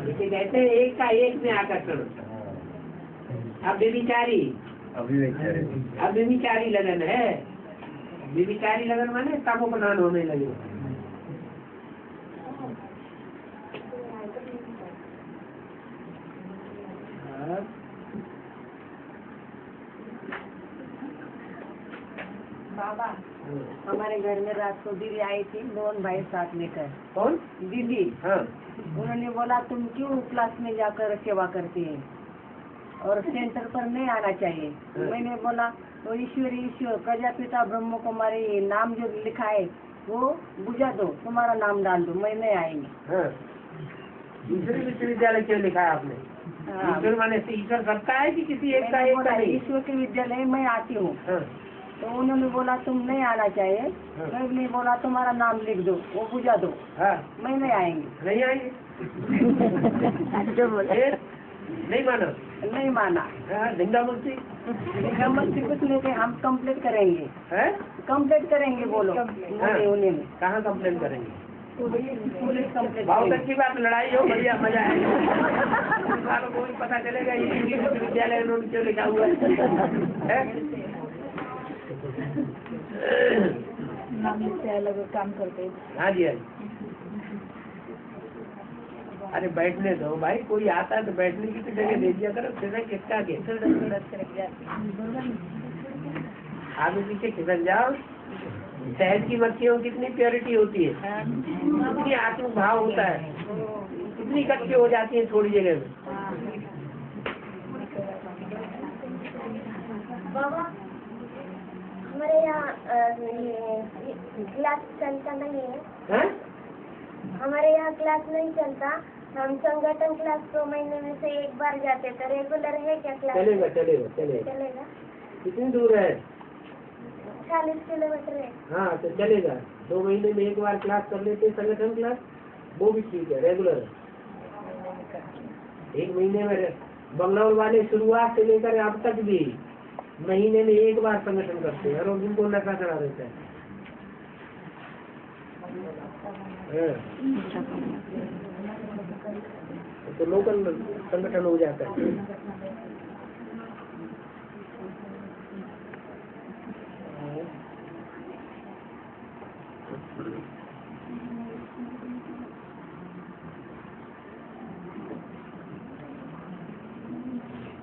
इसे कहते हैं एक का एक में आकर्षण। अब व्यभिचारी, अव्यभिचारी लगन है। व्यभिचारी लगन माने तमो प्रधान होने लगे। बाबा, हमारे घर में रात को दीदी आई थी, दोनों भाई साथ लेकर। कौन? दीदी। हाँ। उन्होंने बोला तुम क्यों क्लास में जाकर सेवा करती है और सेंटर पर नहीं आना चाहिए। मैंने बोला तो ईश्वर प्रजापिता ब्रह्म कुमारी नाम जो लिखा है वो बुझा दो, तुम्हारा नाम डाल दो, मैं नहीं आएंगी। हाँ। ईश्वरी विश्वविद्यालय क्यों लिखा है आपने? ईश्वर माने से ईश्वर सबका है कि किसी एक का एक का है? ईश्वर के विद्यालय में आती हूँ। हाँ। तो उन्होंने बोला तुम नहीं आना चाहिए। मैंने बोला तुम्हारा नाम लिख दो, वो बुझा दो। हाँ। मैं नहीं आएंगी। नहीं आएंगे? जो बोले नहीं माना? नहीं माना। धिंगा मुक्ति कुछ नहीं कहे, हम कंप्लेंट करेंगे। कंप्लेंट करेंगे बोलो। उन्हें कहाँ कंप्लेंट करेंगे? Police complaint. बहुत अच्छी बात, लड़ाई हो, बढ़िया मजा आएगा। को भी पता चलेगा ये इंग्लिश विश्वविद्यालय उन्होंने क्यों लिखा हुआ है। अलग काम करते। हाँ जी, हाँ जी। अरे बैठने दो भाई, कोई आता है तो बैठने की तो जगह दे दिया करो। फिर किसका आगे पीछे खिसक जाओ। शहद की मक्खियों की कितनी प्योरिटी होती है, कितनी आत्म भाव होता है, कितनी कच्ची हो जाती है थोड़ी जगह में। बाबा, हमारे यहाँ क्लास चलता नहीं है। हमारे यहाँ क्लास नहीं चलता। हम संगठन क्लास 2 महीने में से एक बार जाते, तो रेगुलर है क्या क्लास? चलेगा चलेगा चलेगा। चलेगा। कितनी दूर है? 40 किलोमीटर है। हाँ तो चलेगा। 2 महीने में एक बार क्लास कर लेते संगठन क्लास, वो भी ठीक है, रेगुलर। 1 महीने में बंगलौर वाले शुरुआत से लेकर अब तक भी महीने में एक बार संगठन करते हैं और उनको नशा चढ़ा देता है। तो लोकल संगठन हो जाता है।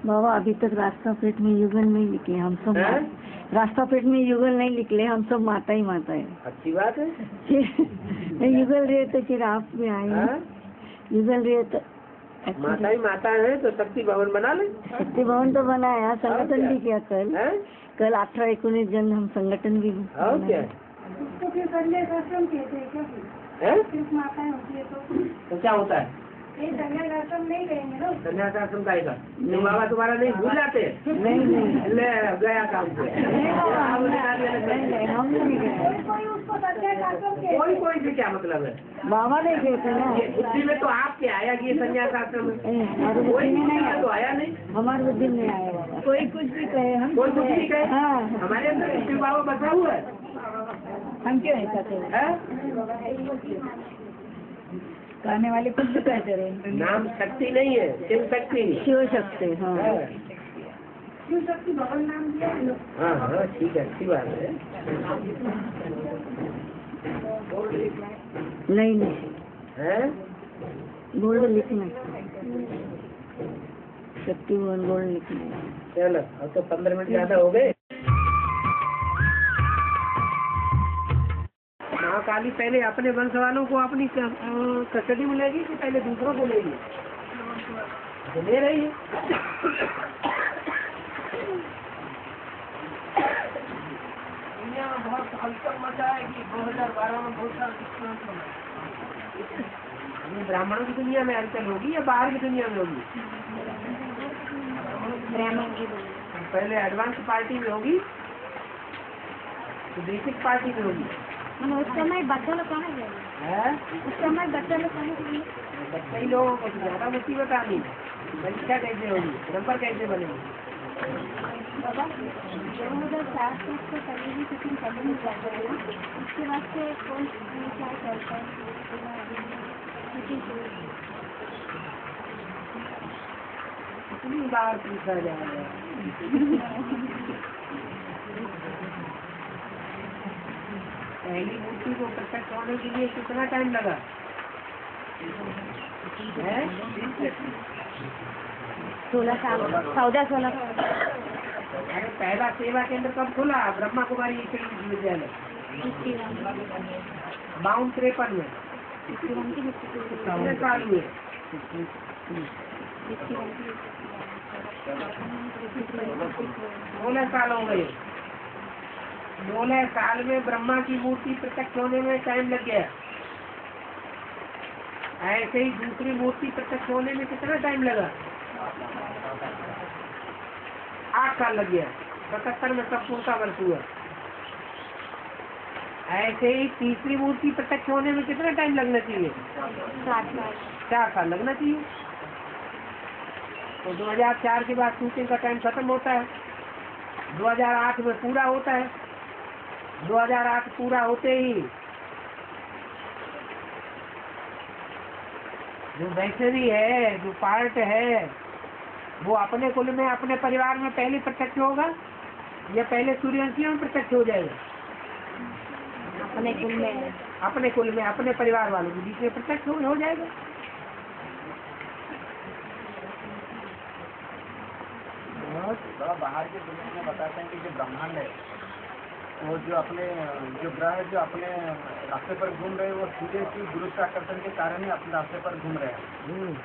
बाबा, अभी तक रास्ता पेट में युगल नहीं निकले हम सब। रास्ता पेट में युगल नहीं निकले, हम सब माता ही माता है। अच्छी बात है। युगल रहे तो फिर आप भी आए। युगल रहे तो माता ही माता है तो शक्ति भवन बना ले। शक्ति भवन तो बनाया, संगठन भी किया। कल 18-19 जन हम संगठन भी। और क्या तो फिर संन्यासाश्रम कहते हैं क्या? सिर्फ माताएं होती है तो क्या होता है? ये संन्यासाश्रम नहीं कहेंगे ना। संन्यासाश्रम का आएगा तो बाबा तुम्हारा नहीं भूल जाते? नहीं ले गया काम से। हम नहीं गए। कोई उसको संन्यासाश्रम कहते हैं। कोई से क्या मतलब है? बाबा नहीं कहते ना। बुद्धि में तो आपके आया कि ये संन्यासाश्रम है, हमारी कोई बुद्धि में नहीं तो आया। आया नहीं। हमारी बुद्धि में आया बाबा। कोई कुछ भी कहे, हम कोई कुछ नहीं कहे। हाँ, हमारे अंदर शिव बाबा बसा हुआ है। हम क्यों ऐसा करें? कहने वाले कुछ भी कहते रहे। नाम शक्ति नहीं है, शिव शक्ति। शिव शक्ति। हाँ, शिव शक्ति भवन नाम दिया। हाँ हाँ ठीक है, अच्छी बात है। नहीं है गोल्ड लिखना, शक्ति भवन गोल्ड लिखना। चलो अब तो 15 मिनट ज्यादा हो गए। महाकाली पहले अपने वंश वालों को अपनी कस्टडी में लेगी कि पहले दूसरों को लेगी? तो ले रही है। दुनिया में बहुत हलचल मचा है कि 2012 में बहुत सारा डिस्काउंट बना। ब्राह्मणों की दुनिया में हलचल होगी या बाहर की दुनिया में होगी? पहले एडवांस पार्टी में होगी, तो बेसिक पार्टी में होगी। उस समय बच्चा लोग कहाँ गए? है उस समय बच्चा लोग कहाँ गए? कई लोगों को ज्यादा मुसीबत आनी, परीक्षा कैसे होगी, नंबर कैसे बनेंगे? बाबा 2007 तक तो कभी भी किसी कभी नहीं जाता है, उसके बाद से कौन क्या करता है? कितनी बार पूछा जाएगा? पहली मूर्ति को प्रकट होने के लिए कितना टाइम लगा है? 16 साल 14-16। अरे पहला सेवा केंद्र कब खुला? ब्रह्मा कुमारी विश्वविद्यालय 52-53 में। कितने साल हुए? 16 साल हो गए। 16 साल में ब्रह्मा की मूर्ति प्रत्यक्ष होने में टाइम लग गया। ऐसे ही दूसरी मूर्ति प्रत्यक्ष होने में कितना टाइम लगा? 8 साल लग गया। 77 में सब पूर्ता वर्ष हुआ। ऐसे ही तीसरी मूर्ति प्रत्यक्ष होने में कितना टाइम लगना चाहिए? 4 साल लगना चाहिए। तो 2004 के बाद शूटिंग का टाइम खत्म होता है, 2008 में पूरा होता है। 2008 पूरा होते ही जो वैष्णवी है, जो पार्ट है, वो अपने कुल में, अपने परिवार में पहले प्रत्यक्ष होगा या पहले सूर्यवंशियों में प्रत्यक्ष हो जाएगा? अपने कुल में, अपने परिवार वालों के बीच में प्रत्यक्ष हो जाएगा। बाहर की दुनिया में बताते हैं कि जो ब्रह्मांड है वो जो ग्रह जो अपने रास्ते पर घूम रहे हैं वो सीधे की गुरुत्वाकर्षण के कारण ही अपने रास्ते पर घूम रहे हैं।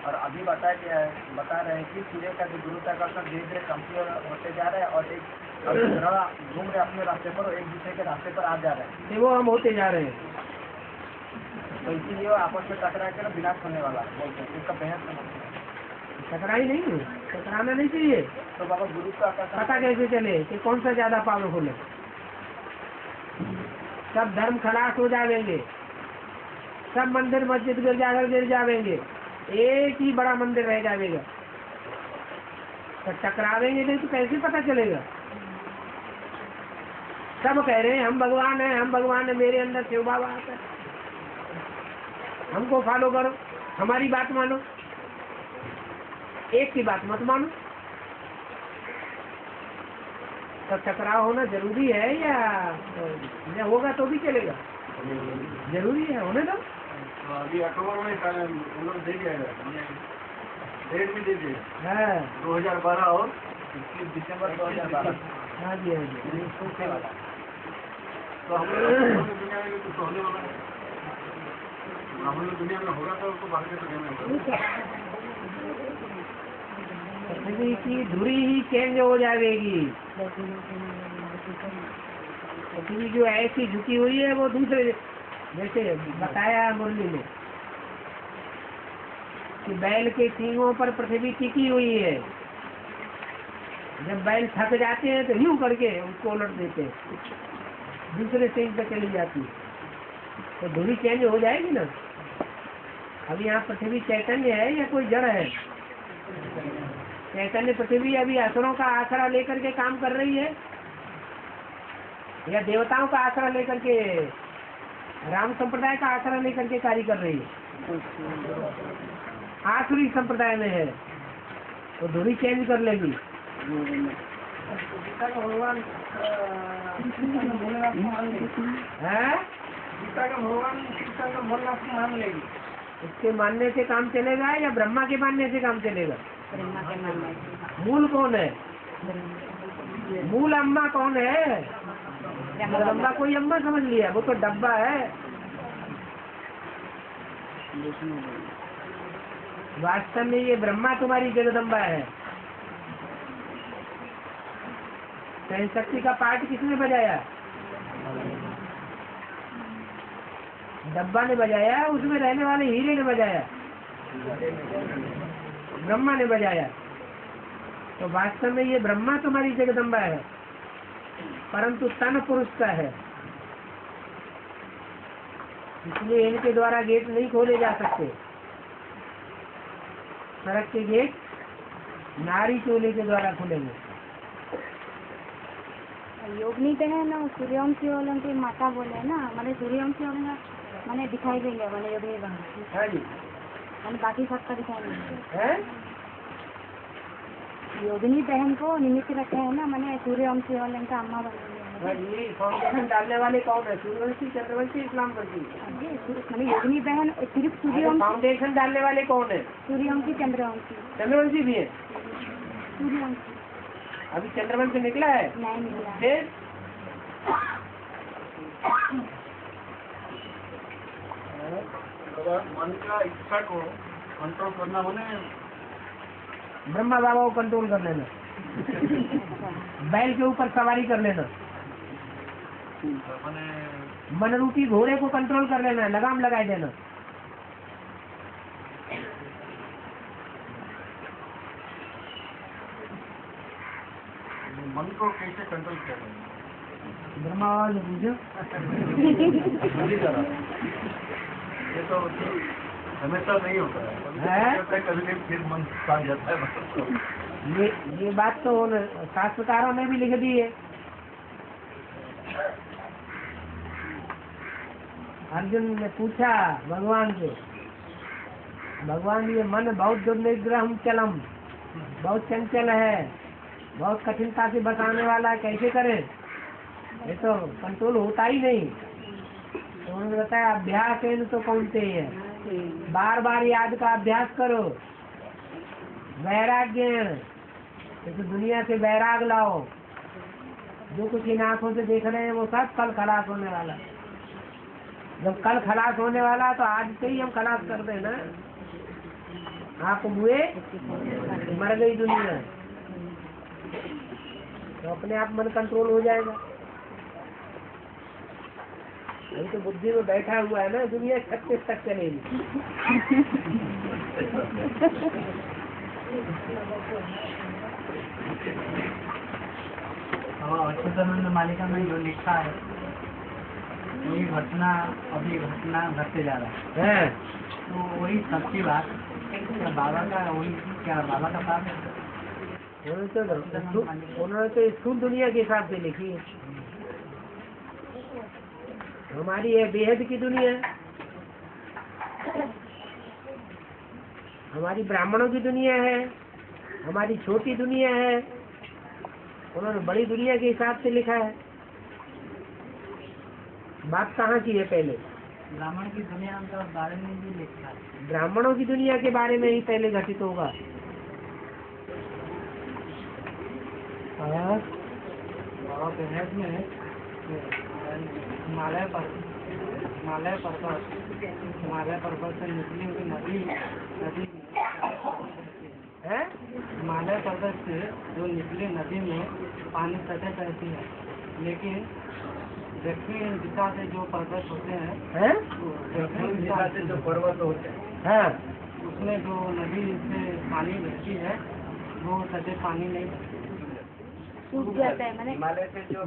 और अभी बता रहे हैं कि सूर्य का जो गुरुत्वाकर्षण धीरे धीरे कमजोर होते जा रहा है और एक ग्रह घूम रहे अपने रास्ते पर और एक दूसरे के रास्ते पर आ जा रहे हैं। वो हम होते जा रहे हैं, तो इसीलिए आपस में टकरा कर विनाश होने वाला बोलते हैं। इसका बेहद समझते हैं। टकराई नहीं, टकराना नहीं चाहिए। तो बाबा गुरुत्वाकर्षण पता कैसे चले कि कौन सा ज्यादा पावरफुल है? सब धर्म खलास हो जाएंगे, सब मंदिर मस्जिद गिर जाएंगे, एक ही बड़ा मंदिर रह जाएगा। तो टकरावेंगे नहीं तो कैसे पता चलेगा? सब कह रहे हैं हम भगवान है, मेरे अंदर शिव बाबा आता है, हमको फॉलो करो, हमारी बात मानो। एक की बात मत मानो। तो टकराव होना जरूरी है या होगा तो भी चलेगा? जरूरी है, होने दो। अभी अक्टूबर में उन्होंने दे दिया डेट भी दे दिया है 2012 और 21 दिसंबर 2012। हाँ जी, हाँ जी। तो हम लोग दुनिया में कुछ होने वाला है, हम लोग दुनिया में होगा तो उसको बाहर के दुनिया में होगा। पृथ्वी की धुरी ही चेंज हो जाएगी। पृथ्वी जो ऐसी झुकी हुई है वो दूसरे, जैसे बताया मुरली ने कि बैल के सींगों पर पृथ्वी टिकी हुई है। जब बैल थक जाते हैं तो यूं करके उसको उलट देते हैं, दूसरे सींग पे चली जाती है, तो धुरी चेंज हो जाएगी ना। अभी यहाँ पृथ्वी चैतन्य है या कोई जड़ है? चैतन्य पृथ्वी अभी असुरों का आसरा लेकर के काम कर रही है या देवताओं का आसरा लेकर के, राम संप्रदाय का आसरा लेकर के कार्य कर रही है? आसुरी संप्रदाय में है तो धुरी चेंज कर लेगी। भगवान है गीता का भगवान गीता का बोलना मान लेगी। इसके मानने से काम चलेगा या ब्रह्मा के मानने से काम चलेगा? ब्रह्मा के मानने से। मूल कौन है? मूल अम्मा कौन है? जगदम्बा कोई अम्मा समझ लिया, वो तो डब्बा है। वास्तव में ये ब्रह्मा तुम्हारी जगदम्बा है। सहन शक्ति का पार्ट किसने बजाया? डब्बा ने बजाया, उसमें रहने वाले हीरे ने बजाया, ब्रह्मा ने बजाया। तो वास्तव में ये ब्रह्मा तुम्हारी जगदम्बा है, परंतु तन पुरुष का है। इसलिए इनके द्वारा गेट नहीं खोले जा सकते। सड़क के गेट नारी चोले के द्वारा खुलेंगे। योगनी बहन सूर्यवंशी वालों की माता बोले ना, मैंने सूर्यवंशी वाले मैंने दिखाई देंगे, मैंने योगनी बहन हाँ जी, मैंने बाकी सबका दिखाई नहीं। है योगिनी बहन को निमित्त रखे है ना, मैंने सूर्यवंशी वाले का अम्मा बनेंगे। हाँ जी। फाउंडेशन डालने वाले कौन है? सूर्यवंशी, चंद्रवंशी, इस्लामवंशी। मैंने योगिनी बहन सिर्फ सूर्यवंशी, फाउंडेशन डालने वाले कौन है? सूर्यवंशी चंद्रवंशी। चंद्रवंशी भी है। सूर्यवंशी अभी चंद्रवंशी निकला है नहीं निकला। फिर मन का इच्छा को कंट्रोल करना होने ब्रह्मा बाबा को कंट्रोल कर लेना, बैल के ऊपर सवारी कर लेना, मन रूपी घोड़े को कंट्रोल कर लेना, लगाम लगा देना। मन को कैसे कंट्रोल कर ब्रह्मा बाबा से पूछो। ये तो हमेशा नहीं होता है, कभी फिर मन शांत जाता है। ये बात तो शास्त्रकारों ने भी लिख दी है। अर्जुन ने पूछा भगवान से, भगवान ये मन बहुत दुर्निग्रह चलम, बहुत चंचल है, बहुत कठिनता से बसाने वाला है, कैसे करें? ये तो कंट्रोल होता ही नहीं। तो उन्होंने बताया अभ्यास है तो कौनते है, बार बार याद का अभ्यास करो। वैराग्य, तो दुनिया से वैराग लाओ। जो कुछ इन आंखों से देख रहे हैं वो सब कल खलास होने वाला। जब कल खलास होने वाला तो आज से ही हम खलास कर दें ना। आप हुए मर गई दुनिया, तो अपने आप मन कंट्रोल हो जाएगा। अभी तो बुद्धि में बैठा हुआ है ना, दुनिया 36 तक चलेगी। अच्युतानंद मालिका में जो लिखा है वही घटना अभी घटना घटते जा रहा है, तो वही सच्ची बात क्या बाबा का वही क्या बाबा का पाप है? उन्होंने तो स्थूल दुनिया के हिसाब से लिखी है। हमारी है बेहद की दुनिया, हमारी ब्राह्मणों की दुनिया है, हमारी छोटी दुनिया है। उन्होंने बड़ी दुनिया के हिसाब से लिखा है। बात कहाँ की है? पहले ब्राह्मण की दुनिया के बारे में भी लिखा है। ब्राह्मणों की दुनिया के बारे में ही पहले घटित होगा। हिमालय पर्वत से निकली हुई नदी है? हिमालय पर्वत से जो निकली नदी में पानी सतह रहती है, लेकिन दक्षिण दिशा से जो पर्वत होते हैं, दक्षिण दिशा से जो पर्वत होते हैं, उसमें जो नदी से पानी बहती है वो सतह पानी नहीं सूख जाता है। मैंने हिमालय से जो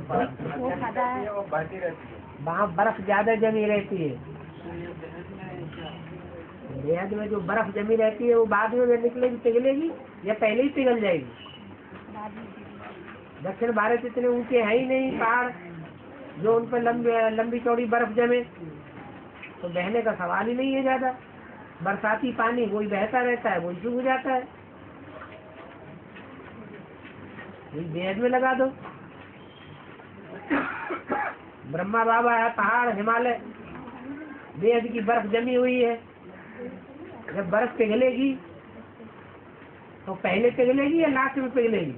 वो खादा है, वो बहती रहती है। वहाँ बर्फ ज्यादा जमी रहती है। बेहद में जो बर्फ जमी रहती है वो बाद में निकलेगी, पिघलेगी या पहले ही पिघल जाएगी। दक्षिण भारत इतने ऊंचे है ही नहीं पहाड़ जो उन पर लंबी चौड़ी बर्फ जमे, तो बहने का सवाल ही नहीं है। ज्यादा बरसाती पानी वही बहता रहता है, वही सूख जाता है। बेहद में लगा दो। ब्रह्मा बाबा है, पहाड़ हिमालय, बेहद की बर्फ जमी हुई है। जब बर्फ पिघलेगी तो पहले पिघलेगी या लास्ट में पिघलेगी?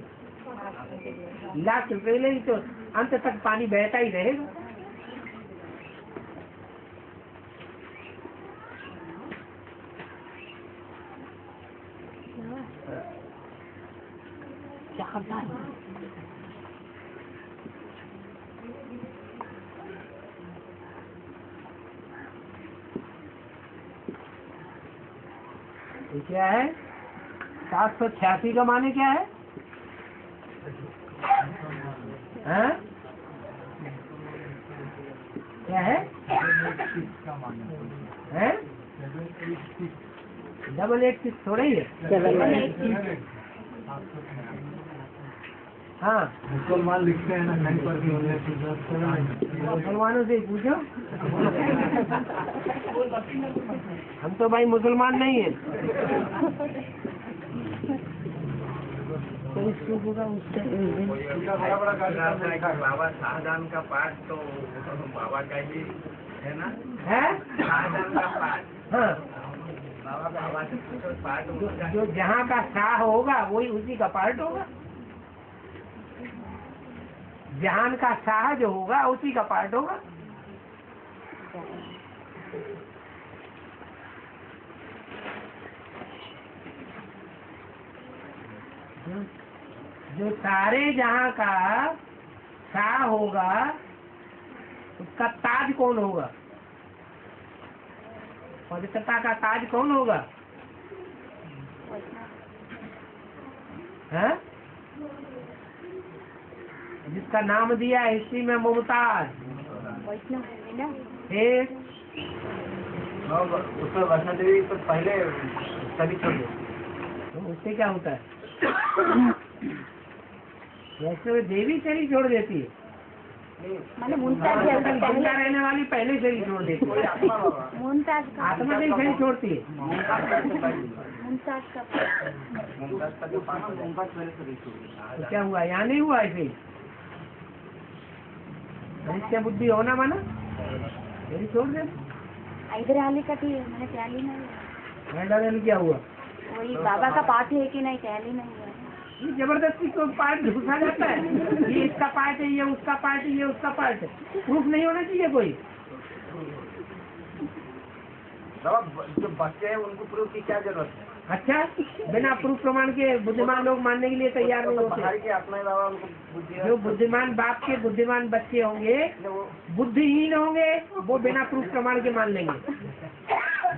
लास्ट में पिघलेगी, तो अंत तक पानी बहता ही रहेगा। क्या करता है? ये क्या है? 786 का माने क्या है? हैं? क्या है? हैं? 886 थोड़ा ही है। हाँ, मुसलमान लिखते हैं ना कहीं पर भी उन्हें मुसलमानों से ही पूछो। हम तो भाई मुसलमान नहीं है। बाबा शाहजहां का पाठ तो बाबा का ही है ना, है? शाहजहां का पाठ। हाँ, बाबा का आवाज पाठ जो जहाँ का शाह होगा वही उसी का पार्ट होगा। जहान का शाह जो होगा उसी का पार्ट होगा। जो सारे जहां का शाह होगा उसका ताज कौन होगा? पवित्रता का ताज कौन होगा? है? जिसका नाम दिया हिस्ट्री में मुमताज। उसमें वैष्णो देवी तो पहले सभी छोड़ दो। तो उससे क्या होता है? वैष्णो देवी शरीर छोड़ देती है, मैंने मुमताज जिंदा रहने वाली पहले शरीर छोड़ देती है। मुमताज का आत्मा नहीं शरीर छोड़ती है। मुमताज का तो क्या हुआ? यहाँ नहीं हुआ ऐसे ही। क्या बुद्धि होना माना शरीर छोड़ दे। इधर आने का थी, मैंने तैयारी नहीं। मैंने क्या हुआ? वही बाबा का पाठ है कि नहीं, तैयारी नहीं है। ये जबरदस्ती को पार्ट घुसा जाता है। ये इसका पार्ट है, ये उसका पार्ट है, ये उसका पार्ट है। प्रूफ नहीं होना चाहिए कोई। जो बच्चे हैं उनको प्रूफ की क्या जरूरत है? अच्छा, बिना प्रूफ प्रमाण के बुद्धिमान लोग मानने के लिए तैयार नहीं होते। बाहर के अपना ही बाबा उनको बुद्धि है। जो बुद्धिमान बाप के बुद्धिमान बच्चे होंगे, बुद्धिहीन होंगे, वो बिना प्रूफ प्रमाण के मान लेंगे।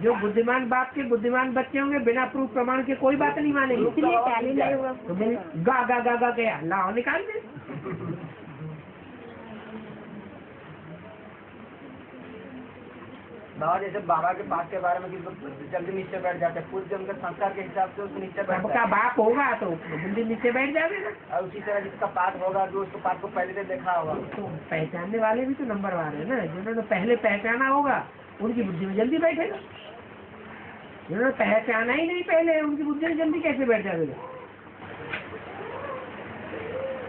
जो बुद्धिमान बाप के बुद्धिमान बच्चे होंगे, बिना प्रूफ प्रमाण के कोई बात नहीं मानेंगे। इसलिए टैली नहीं हुआ। तो गा गा गा गा के लाओ निकाल दे। बाबा जैसे बाबा के पाठ के बारे में कि जल्दी नीचे बैठ जाते हैं, पूर्व जन्म के संस्कार के हिसाब से उसको नीचे बैठ सबका बाप होगा तो बुद्धि नीचे बैठ जाएगा। और उसी तरह जिसका पाठ होगा, जो उसको पाठ को पहले से देखा होगा। तो पहचानने वाले भी तो नंबरवार है ना। जिन्होंने पहले पहचाना होगा उनकी बुद्धि में जल्दी बैठेगा। जिन्होंने पहचाना ही नहीं पहले, उनकी बुद्धि में जल्दी कैसे बैठ जाएगा?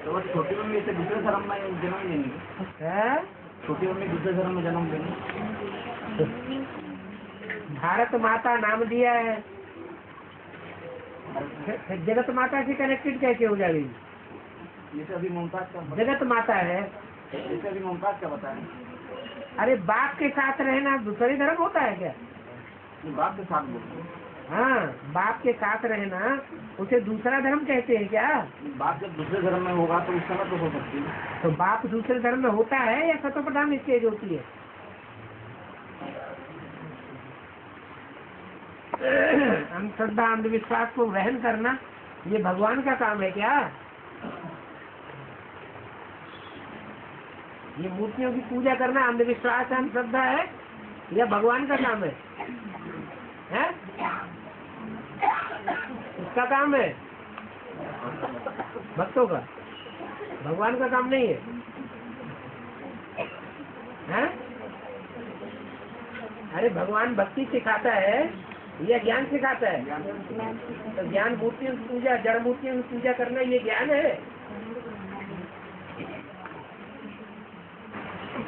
तो वो छोटी मम्मी से दूसरे धर्म में जन्म लेंगे। छोटी मम्मी दूसरे धर्म में जन्म लेंगे। भारत माता नाम दिया है, जगत माता से कनेक्टेड कैसे हो जाएगी? जैसे अभी मुमताज का जगत माता है, जैसे अभी मुमताज का बताया। अरे बाप के साथ रहना दूसरे धर्म होता है क्या? बाप के साथ बोलते हैं। हाँ, बाप के साथ रहना उसे दूसरा धर्म कहते हैं क्या? बाप जब दूसरे धर्म में होगा तो उस समय तो हो सकती है। तो बाप दूसरे धर्म में होता है या सतोप्रधान स्टेज होती है? अंधश्रद्धा अंधविश्वास को वहन करना ये भगवान का काम है क्या? ये मूर्तियों की पूजा करना अंधविश्वास अंधश्रद्धा है या भगवान का काम है? हैं? उसका काम है, भक्तों का, भगवान का काम नहीं है। हैं? अरे भगवान भक्ति सिखाता है या ज्ञान सिखाता है? तो ज्ञान मूर्तियों की पूजा, जड़ मूर्तियों की पूजा करना ये ज्ञान है।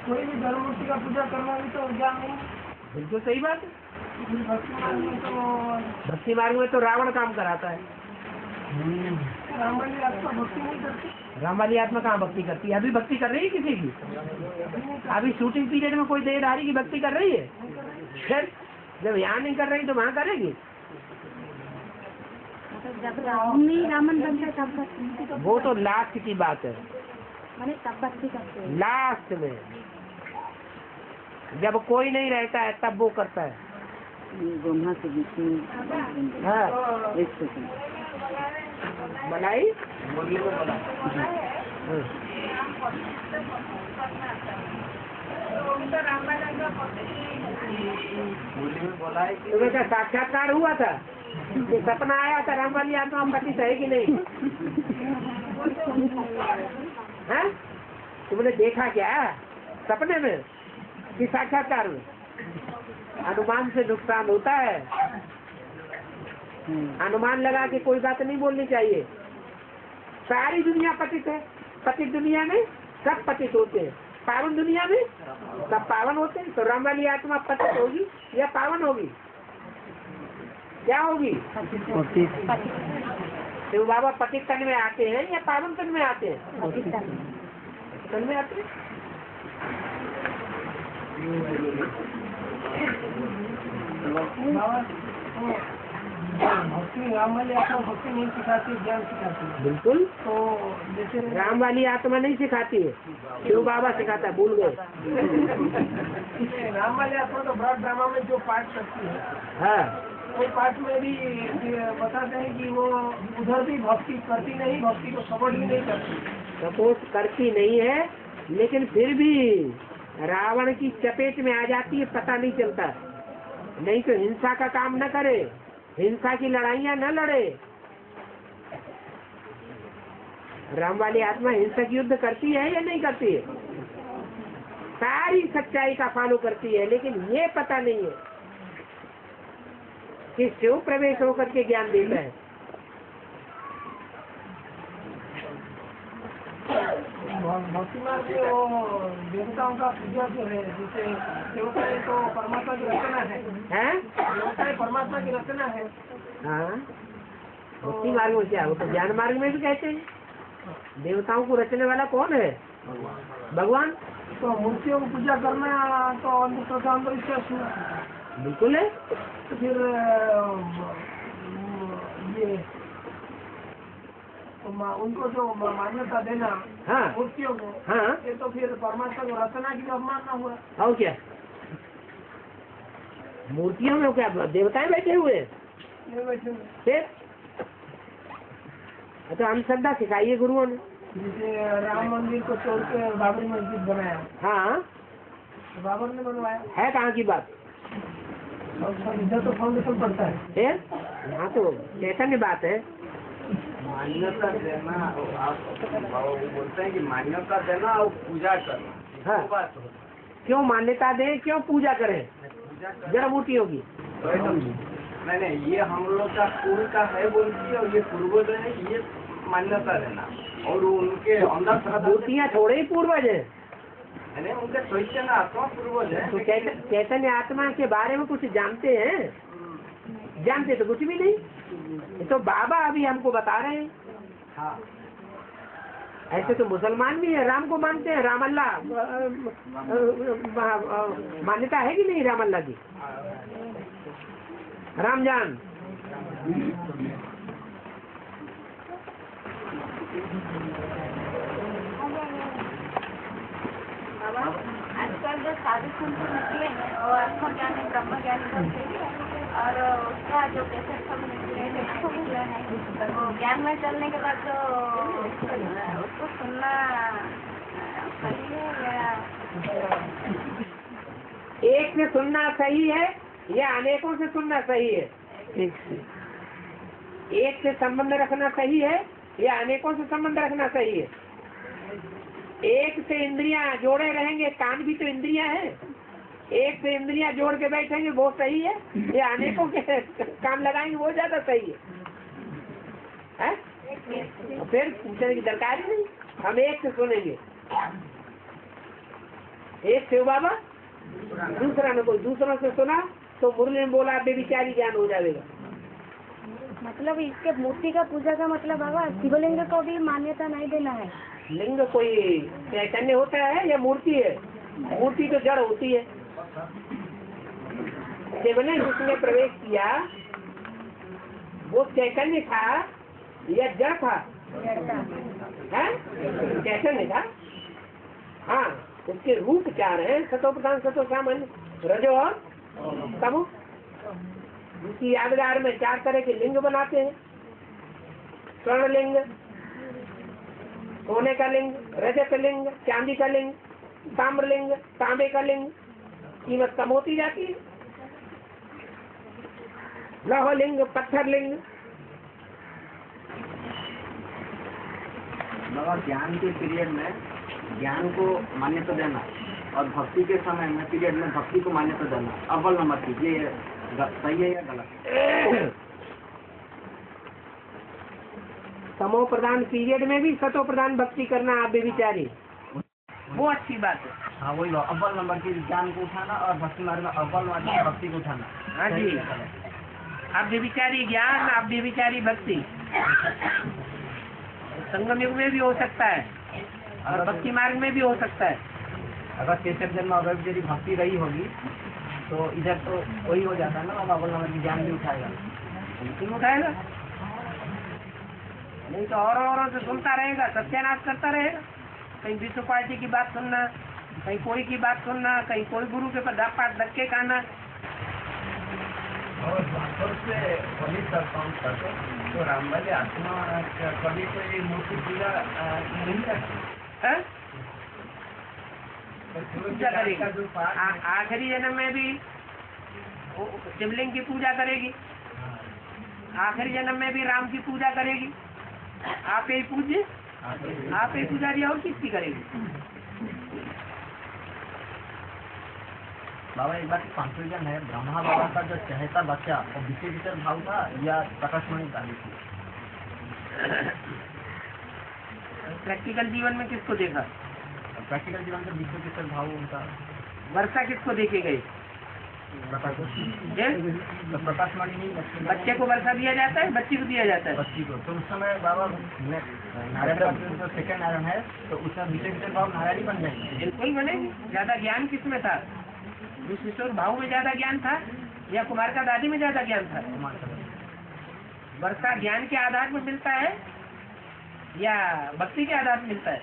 कोई भी जड़ मूर्ति का पूजा करना भी तो ज्ञान नहीं। बिल्कुल सही बात है। भक्ति मार्ग में तो भक्ति मार्ग में तो रावण काम कराता है। रामायण आत्मा भक्ति नहीं करती। राम वाली आत्मा कहाँ भक्ति करती है? अभी भक्ति कर रही है किसी की? अभी शूटिंग पीरियड में कोई देहधारी की भक्ति कर रही है? फिर जब यहाँ नहीं कर रही तो वहाँ करेगी? जब रामन बनता तब भक्ति, वो तो लास्ट की बात है। मैंने तब भक्ति करते हैं। लास्ट में जब कोई नहीं रहता है तब वो करता है। ब्रह्मा के बीच में हाँ, एक सेकंड मलाई मुरली में बोला हाँ। तुम्हें क्या साक्षात्कार हुआ था? ये सपना आया था राम वाली आत्मा पति है कि नहीं? है? तुमने देखा क्या सपने में कि साक्षात्कार में? अनुमान से नुकसान होता है। अनुमान लगा के कोई बात नहीं बोलनी चाहिए। सारी दुनिया पतित है। पतित दुनिया में सब पतित होते हैं। पावन दुनिया में सब पावन होते हैं। तो राम वाली आत्मा पतित होगी या पावन होगी? क्या होगी? तो बाबा पतित तन में आते हैं या पावन तन में आते हैं? तन में आते हैं। भक्ति राम वाली आत्मा भक्ति नहीं सिखाती, ज्ञान सिखाती है। बिल्कुल। तो जैसे राम वाली आत्मा नहीं सिखाती है, शिव बाबा सिखाता है। भूल गए? राम वाली आत्मा तो बड़ा ड्रामा में जो पाठ करती है, हाँ, वो पाठ में भी बताते हैं कि वो उधर भी भक्ति करती नहीं, भक्ति को सपोर्ट भी नहीं करती। सपोर्ट करती नहीं है, लेकिन फिर भी रावण की चपेट में आ जाती है, पता नहीं चलता। नहीं तो हिंसा का काम न करे, हिंसा की लड़ाइयाँ न लड़े। राम वाली आत्मा हिंसक युद्ध करती है या नहीं करती है? सारी सच्चाई का फॉलो करती है, लेकिन ये पता नहीं है कि शिव प्रवेश होकर के ज्ञान देता है। भक्ति मार्ग में वो देवताओं का पूजा जो है, जैसे देवता है तो परमात्मा की रचना है, देवता है परमात्मा की रचना है। हाँ, भक्ति मार्ग में क्या? वो तो ज्ञान मार्ग में भी कहते हैं। देवताओं को रचने वाला कौन है? भगवान। तो मूर्तियों को पूजा करना तो अंधविश्वास हुआ। बिल्कुल है। तो फिर ये तो उनको जो मान्यता देना, हाँ, मूर्तियों को, हाँ, ये तो फिर परमात्मा को रचना की अवमानना हुआ। और क्या? मूर्तियों में क्या देवताएं बैठे हुए हैं? फिर तो अंधश्रद्धा सिखाई है गुरुओं ने। जैसे राम मंदिर को छोड़ के बाबरी मस्जिद बनाया, हाँ, तो बाबर ने बनवाया है कहाँ की बात? और इधर तो फाउंडेशन पड़ता है। फिर यहाँ तो चैतन्य बात है। मान्यता देना, आप वो बोलते हैं कि मान्यता देना और पूजा करना। हाँ, बात हो। क्यों मान्यता दें, क्यों पूजा करें जड़ मूर्तियों की? नहीं, ये हम लोग का कुल का है बोलती है, और ये पूर्वज है, ये मान्यता देना। और उनके अंदर मूर्तियाँ थोड़े ही पूर्वज है। नहीं, उनके चैतन्य आत्मा पूर्वज है। तो चैतन्य आत्मा के बारे में कुछ जानते हैं? जानते तो कुछ भी नहीं। ये तो बाबा अभी हमको बता रहे हैं। हाँ, ऐसे तो मुसलमान भी है, राम को मानते हैं। राम अल्लाह मान्यता है कि नहीं राम अल्लाह की? रामजान आजकल जो साधु संत निकले हैं और आत्मज्ञान ब्रह्म ज्ञान करते हैं, और उसका जो कैसे सब निकले हैं, वो ज्ञान में चलने के बाद तो उसको सुनना सही है या? एक से सुनना सही है या अनेकों से सुनना सही है? एक से संबंध रखना सही है या अनेकों से संबंध रखना सही है? एक से इंद्रियां जोड़े रहेंगे, कान भी तो इंद्रियां है। एक से इंद्रियां जोड़ के बैठेंगे वो सही है या अनेकों के काम लगाएंगे वो ज्यादा सही है? फिर पूछने की दरकार ही नहीं, हम एक से सुनेंगे। एक शिव बाबा, दूसरा न कोई। दूसरों से सुना तो मुरली में बोला बेविचारी ज्ञान हो जाएगा। मतलब इसके मूर्ति का पूजा का मतलब बाबा शिवलिंग को भी मान्यता नहीं देना है। लिंग कोई चैतन्य होता है या मूर्ति है? मूर्ति तो जड़ होती है। शिव ने जिसने प्रवेश किया वो चैतन्य था या जड़ था? चैतन्य था। हाँ, उसके रूप चार हैं, सतोप्रधान, सतो सामान्य, रजो और तमो। उसकी यादगार में 4 तरह के लिंग बनाते हैं। स्वर्ण लिंग, सोने का लिंग, रजत लिंग, चांदी का लिंग, ताम्र लिंग, तांबे का लिंग, कीमत कम होती जाती है। लौह लिंग, पत्थर लिंग। बाबा ज्ञान के पीरियड में ज्ञान को मान्यता देना और भक्ति के समय में पीरियड में भक्ति को मान्यता देना अव्वल नंबर की, ये सही है या गलत? तमो प्रधान पीरियड में भी सतो प्रधान भक्ति करना आप बेविचारी, वो अच्छी बात है। हाँ वही अव्वल नंबर की ज्ञान को उठाना और भक्ति मार्ग में अव्वल नंबर की भक्ति को उठाना। हाँ जी, आप बेविचारी ज्ञान, आप बेविचारी भक्ति संगम युग में भी हो सकता है और भक्ति मार्ग में भी हो सकता है। अगर केशव जन्म अगर यदि भक्ति रही होगी तो इधर तो वही हो जाता है ना, अव्वल नंबर की ज्ञान भी उठाएगा। बिल्कुल उठाएगा, नहीं तो औरों से सुनता रहेगा, सत्यानाश करता रहेगा। कहीं विश्व पार्टी की बात सुनना, कहीं कोई की बात सुनना, कहीं कोई गुरु के पास धक्के खाना। और भागवत से वही काउंट करते तो राम वाले आत्मा कभी कोई मूर्ति पूजा नहीं करती, पूजा करेगी। आखिरी जन्म में भी शिवलिंग की पूजा करेगी, आखिरी जन्म में भी राम की पूजा करेगी। आप यही पूजिए, आप यही पुजारी और किसकी करेगी? बाबा एक बार कंफ्यूजन है, ब्रह्मा बाबा का जो चहेता बच्चा वो विशेष भाव था या प्रकाशमणि दादी थी? प्रैक्टिकल जीवन में किसको देखा? प्रैक्टिकल जीवन में विशेष भाव उनका। वर्षा किसको देखे गए? तो प्रकाशमणि नहीं, बच्चे को वर्षा दिया जाता है, बच्ची को दिया जाता है। बच्ची को तो उस समय बाबा नारायण का जो सेकंड नारायण है तो उसमें विशेष भाव नारायणी बन जाएंगे। बिल्कुल बनेगी। ज्यादा ज्ञान किसमें था? विश्वेश्वर भाव में ज्यादा ज्ञान था या कुमार का दादी में ज्यादा ज्ञान था? वर्षा ज्ञान के आधार पर मिलता है या भक्ति के आधार पर मिलता है?